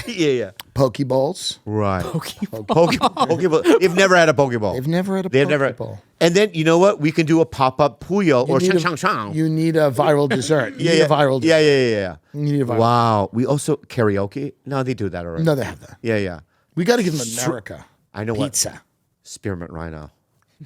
Yeah. Poke bowls. Right. Pokeball. They've never had a Pokeball. They've never had a They've poke never. bowl. And then you know what? We can do a pop-up Puyo or You need Shang Shang. You need a viral dessert. You need Yeah. a viral dessert. Yeah. You need a viral. Wow. We also karaoke. No, they do that already. No, they have that. Yeah. We got to give them America. I know Pizza. what. Spearmint Rhino.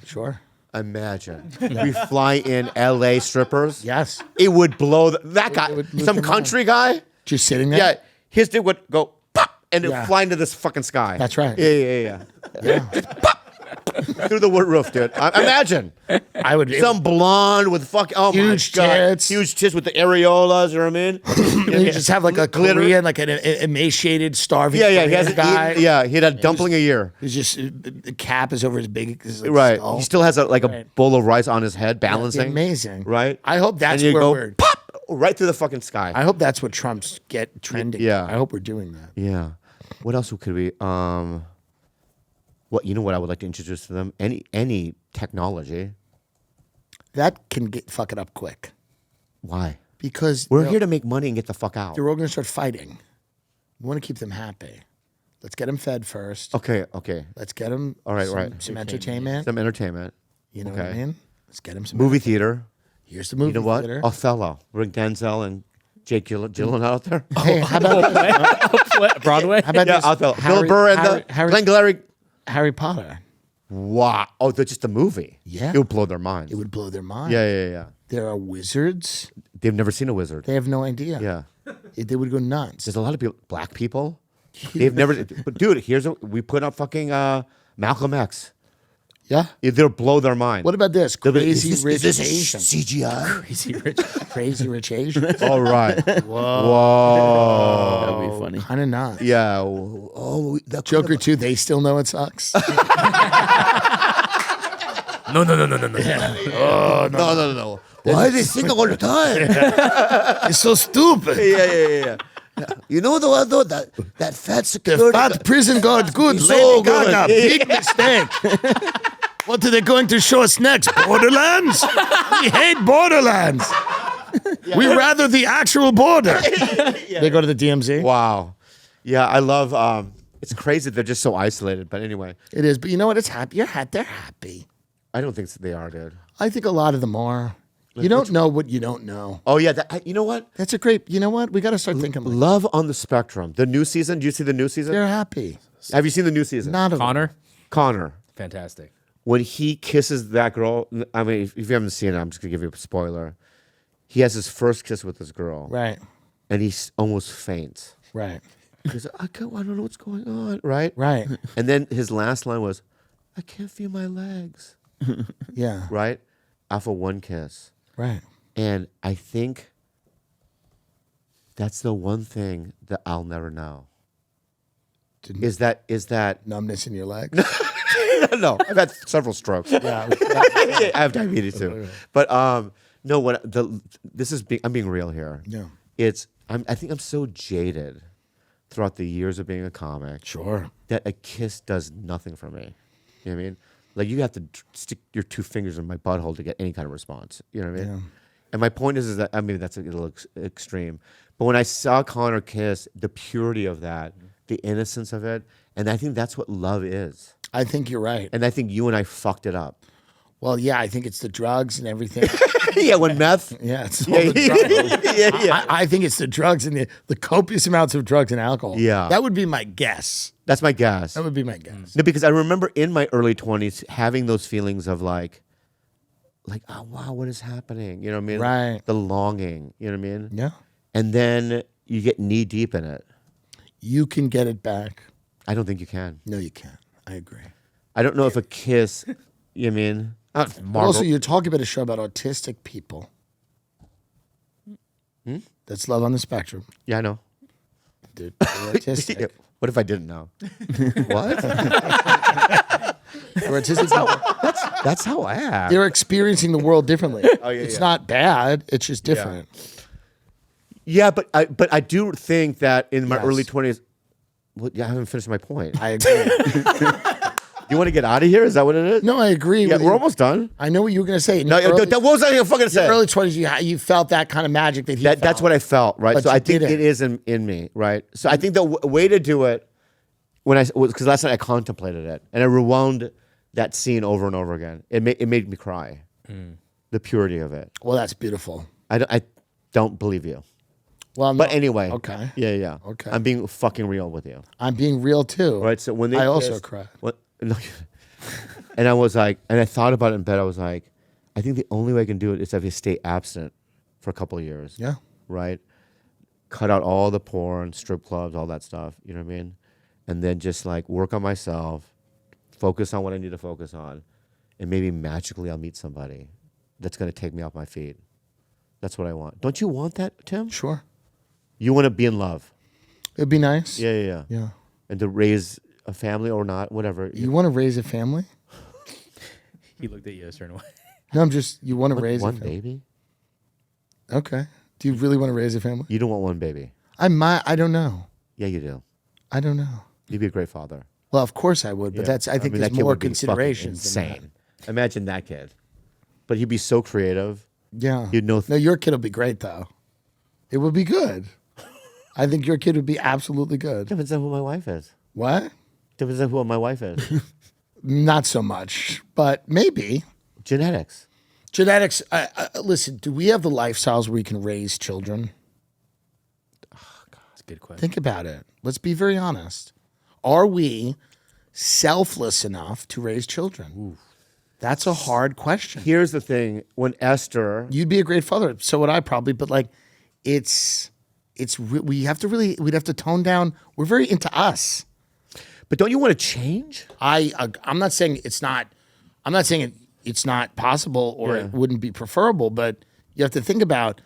Sure. Imagine we fly in L.A. strippers. Yes. It would blow that guy. it would lose Some their country guy. Just sitting there. Yeah, his dude would go pop and it Yeah. would fly into this fucking sky. That's right. Yeah. Yeah. Through the wood roof, dude. Imagine I would. some blonde with fucking Huge my God. tits. Huge tits with the areolas. You know what I mean? You just have like a Glitter. Korean, like an emaciated, starving Yeah. He Korean hasn't guy. eaten. Yeah, he had a dumpling a year. Who's just the cap is over his big like, Right. skull. He still has a Right. bowl of rice on his head, It'd be balancing. amazing. Right. I hope that's and you where go we're. pop right through the fucking sky. I hope that's what Trump's get trending. Yeah. I hope we're doing that. Yeah. What else could we? What you know? What I would like to introduce to them? Any technology. That can fuck it up quick Why? because We're here to make money and get the fuck out. they're all going to start fighting. We want to keep them happy. Let's get them fed first. Okay. Let's get them. All right, some, right. Some entertainment. Some entertainment. You know what I okay. mean? Let's get them some Movie theater. Here's the movie You know what? theater. Othello. Bring Denzel and Jake Gyllenhaal out there. Hey, how about Broadway. how about Yeah, this? Othello. Bill Burr and Glenn Glary. Harry Potter. Wow. Oh, that's just a movie. Yeah. It would blow their minds. It would blow their mind. Yeah. There are wizards. They've never seen a wizard. They have no idea. Yeah. They would go nuts. There's a lot of people, black people. They've never. But dude, we put up fucking Malcolm X. Yeah. They'll blow their mind. What about this? They'll be, Crazy rich is this Asians. CGI? Crazy rich Asians. All right. Whoa. That'd be funny. Kind of nuts. Yeah. Oh, that Joker 2, they still know it sucks. No. No. Why are they singing all the time? It's so stupid. Yeah. You know the one though that fat security. The fat prison guard, good. He's Lady so Gaga, good. big mistake. What are they going to show us next? Borderlands? We hate Borderlands. We rather the actual border. They go to the DMZ. Wow. Yeah, I love. It's crazy they're just so isolated. But anyway, It is, but you know what? It's happy. They're happy. I don't think they are, dude. I think a lot of them are. You don't know what you don't know. Oh yeah, you know what? That's a great. You know what? We got to start thinking. Like, Love on the Spectrum. The new season. Do you see the new season? they're happy. Have you seen the new season? Not a Connor, Connor. fantastic. When he kisses that girl. I mean, if you haven't seen it, I'm just gonna give you a spoiler. He has his first kiss with this girl, right. and he almost faints. Right. He's like, I don't know what's going on, right? Right. And then his last line was, I can't feel my legs, Yeah. right? After one kiss. Right. And I think that's the one thing that I'll never know. Is that Numbness in your legs. no, I've had several strokes. Yeah. I have diabetes too. But no, I'm being real here. Yeah. I think I'm so jaded throughout the years of being a comic. Sure. That a kiss does nothing for me. You know what I mean? Like you have to stick your 2 fingers in my butthole to get any kind of response. You know what I mean? Yeah. And my point is that I mean that's a little extreme. But when I saw Connor kiss, the purity of that, the innocence of it, and I think that's what love is. I think you're right. And I think you and I fucked it up. Well, yeah, I think it's the drugs and everything. Yeah, when meth. Yeah, it's all the drugs. Yeah. I think it's the drugs and the copious amounts of drugs and alcohol. Yeah. That would be my guess. That's my guess. That would be my guess. No, because I remember in my early 20s having those feelings of like, oh wow, what is happening? You know what I mean? Right. The longing. You know what I mean? Yeah. And then you get knee deep in it. You can get it back. I don't think you can. No, you can't. I agree. I don't know if a kiss. You know what I mean? But also, you're talking about a show about autistic people. That's Love on the Spectrum. Yeah, I know. Dude, they're autistic. What if I didn't know? What? They're autistic people. That's how I am. They're experiencing the world differently. It's yeah. not bad. It's just different. Yeah, but I do think that in my Yes. early 20s. Well, yeah, I haven't finished my point. I agree. You want to get out of here? Is that what it is? No, I agree. Yeah, with we're you. almost done. I know what you were going to say. In No, your early- what was I going to fucking say? your early 20s, you felt that kind of magic that he felt. That's what I felt, right? But So you I think didn't. it is in me, right? So I think the way to do it, because last night I contemplated it and I rewound that scene over and over again. It made me cry. The purity of it. Well, that's beautiful. I don't believe you. Well, But no. anyway. Okay. Yeah. Okay. I'm being fucking real with you. I'm being real too. Right? So when they I also kissed- cry. No, and I was like, and I thought about it in bed. I was like, I think the only way I can do it is if I stay abstinent for a couple of years. Yeah. Right? Cut out all the porn, strip clubs, all that stuff. You know what I mean? And then just like work on myself, focus on what I need to focus on, and maybe magically I'll meet somebody that's going to take me off my feet. That's what I want. Don't you want that, Tim? Sure. You want to be in love. It'd be nice. Yeah. Yeah. And to raise a family or not, whatever. You want to raise a family? He looked at you a certain way. No, you want to raise one a family. baby? Okay. Do you really want to raise a family? You don't want one baby. I don't know. Yeah, you do. I don't know. You'd be a great father. Well, of course I would, but I think mean, there's that kid more would be fucking considerations. than that. Insane. Imagine that kid. But he'd be so creative. Yeah. You'd know. No, your kid will be great though. It would be good. I think your kid would be absolutely good. Depends on who my wife is. What? Depends on who my wife is. Not so much, but maybe. Genetics. Genetics. Listen, do we have the lifestyles where we can raise children? That's a good question. Think about it. Let's be very honest. Are we selfless enough to raise children? That's a hard question. Here's the thing. When Esther. You'd be a great father. So would I probably. But like, we'd have to tone down. We're very into us. But don't you want to change? I'm not saying it's not. I'm not saying it's not possible or it wouldn't be preferable. But you have to think about: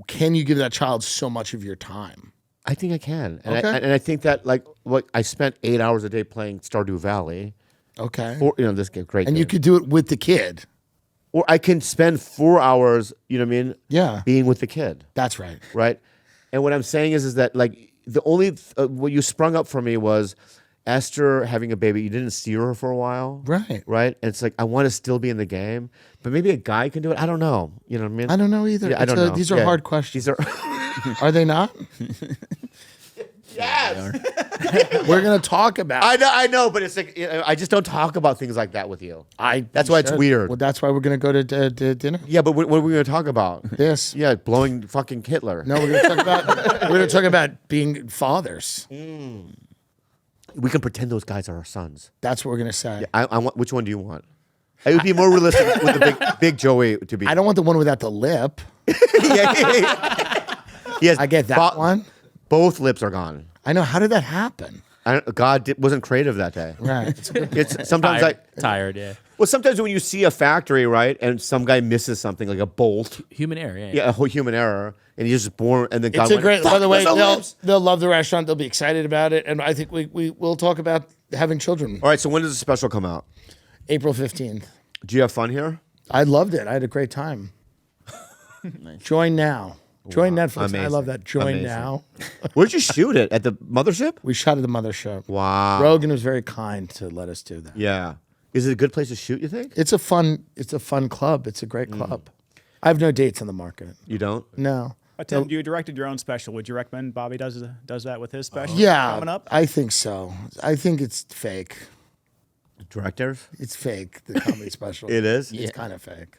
can you give that child so much of your time? I think I can. And, Okay. I think that like what I spent 8 hours a day playing Stardew Valley. Okay. This great. And you game. could do it with the kid. Or I can spend 4 hours. You know what I mean? Yeah. Being with the kid. That's right. Right. And what I'm saying is that like the only what you sprung up for me was Esther having a baby, you didn't see her for a while. Right. Right? And it's like, I want to still be in the game, but maybe a guy can do it. I don't know. You know what I mean? I don't know either. Yeah, I don't know. These are hard questions. These are. Are they not? Yes. We're gonna talk about. I know, but it's like I just don't talk about things like that with you. That's why it's weird. Well, that's why we're gonna go to dinner. Yeah, but what are we going to talk about? This. Yeah, blowing fucking Hitler. No, we're gonna talk about being fathers. We can pretend those guys are our sons. That's what we're gonna say. I want. Which one do you want? It would be more realistic with the big Joey to be. I don't want the one without the lip. Yes, I get that one. Both lips are gone. I know. How did that happen? God wasn't creative that day. Right. It's sometimes tired, yeah. Well, sometimes when you see a factory, right, and some guy misses something like a bolt, Human error, yeah. yeah, a whole human error, and he's just born, and then God It's a went, great. "Fuck, By the way, there's no lips." they'll love the restaurant. They'll be excited about it, and I think we will talk about having children. All right, so when does the special come out? April 15th. Do you have fun here? I loved it. I had a great time. Join now. Join Netflix. Amazing. I love that. Join Amazing. now. Where'd you shoot it? At the mothership? We shot at the mothership. Wow. Rogan was very kind to let us do that. Yeah. Is it a good place to shoot, you think? It's a fun club. It's a great club. I have no dates on the market. You don't? No. Tim, you directed your own special. Would you recommend Bobby does that with his special? Yeah, coming up. I think so. I think it's fake. Directors? It's fake, the comedy special. It is? It's kind of fake.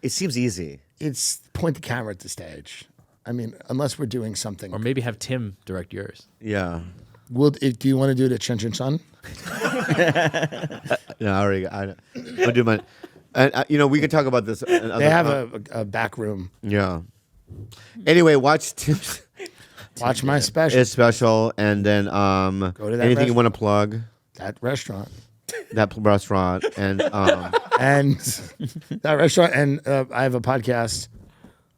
It seems easy. It's point the camera at the stage. I mean, unless we're doing something. Or maybe have Tim direct yours. Yeah. Do you want to do it at Chin Chin Sun? No, I already. I'll do my. And we can talk about this. They have a back room. Yeah. Anyway, watch Tim's. Watch my special. It's special, and then to that anything you want to plug. That restaurant. That restaurant and And that restaurant, and I have a podcast,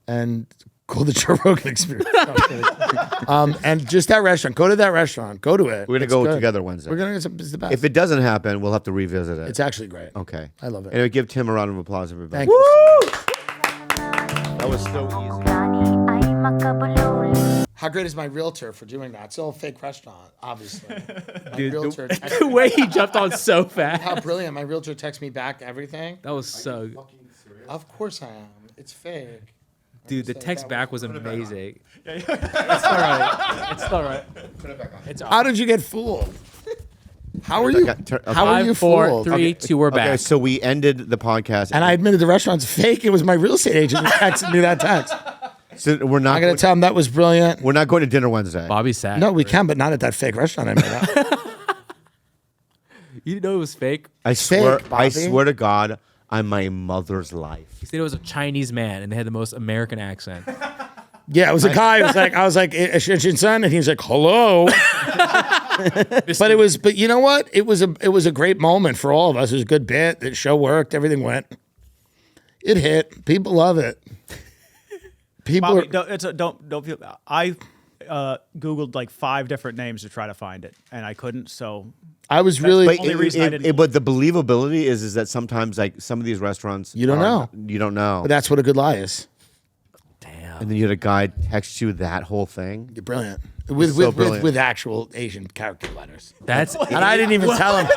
and called the Joe Rogan Experience. No, I'm kidding. And just that restaurant. Go to that restaurant. Go to it. we're gonna It's go good. together Wednesday. We're gonna get some. It's the best. If it doesn't happen, we'll have to revisit it. It's actually great. Okay. I love it. Anyway, give Tim a round of applause, everybody. Thank you. That was so easy. How great is my realtor for doing that? It's all a fake restaurant, obviously. My realtor. The way he jumped on so fast. How brilliant! My realtor texts me back everything. That was so. Of course I am. It's fake. Dude, the text back was amazing. It's all right. It's all right. It's all How did you get fooled? How are you? Okay. How are you 5, 4, fooled? 3, 2, we're Okay, back. so we ended the podcast, And I admitted the restaurant's fake. It was my real estate agent who texted me that text. so we're not. I gotta tell him that was brilliant. We're not going to dinner Wednesday. Bobby's sad. No, we can, but not at that fake restaurant I made up. You didn't know it was fake? I swear. fake, I Bobby. swear to God, on my mother's life. He said it was a Chinese man and they had the most American accent. Yeah, it was a guy. I was like, Shin Sun, and he was like, hello. But you know what? It was a great moment for all of us. It was a good bit. The show worked. Everything went. It hit. People love it. People Bobby, are. don't feel. I Googled like 5 different names to try to find it, and I couldn't. So I was really. But, only reason I didn't- but the believability is that sometimes like some of these restaurants You don't know. You don't know. But that's what a good lie is. And then you had a guy text you that whole thing. You're brilliant. With So brilliant. with actual Asian character letters. That's And I didn't even tell him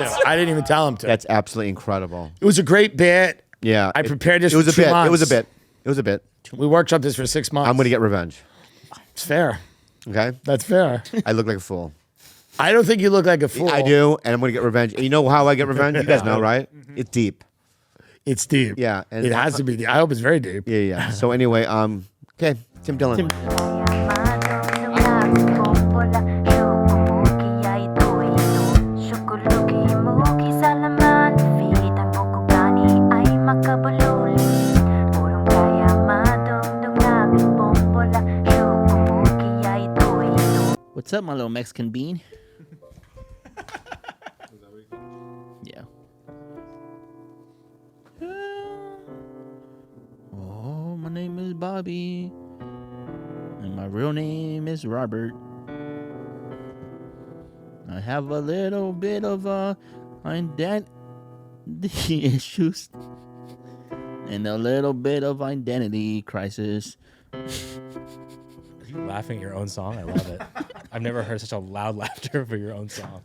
to. That's absolutely incredible. It was a great bit. Yeah. I prepared this It was for a 2 bit. It months. was a bit. It was a bit. We workshopped this for 6 months. I'm going to get revenge. It's fair. Okay? That's fair. I look like a fool. I don't think you look like a fool. I do, and I'm going to get revenge. And you know how I get revenge? You guys know, right? It's deep. It's deep. Yeah, and- it has to be deep. I hope it's very deep. Yeah, yeah. So anyway, okay, Tim Dillon. What's up, my little Mexican bean? Yeah. Oh, my name is Bobby. And my real name is Robert. I have a little bit of identity issues. And a little bit of identity crisis. you laughing at your own song. I love it. I've never heard such a loud laughter for your own song.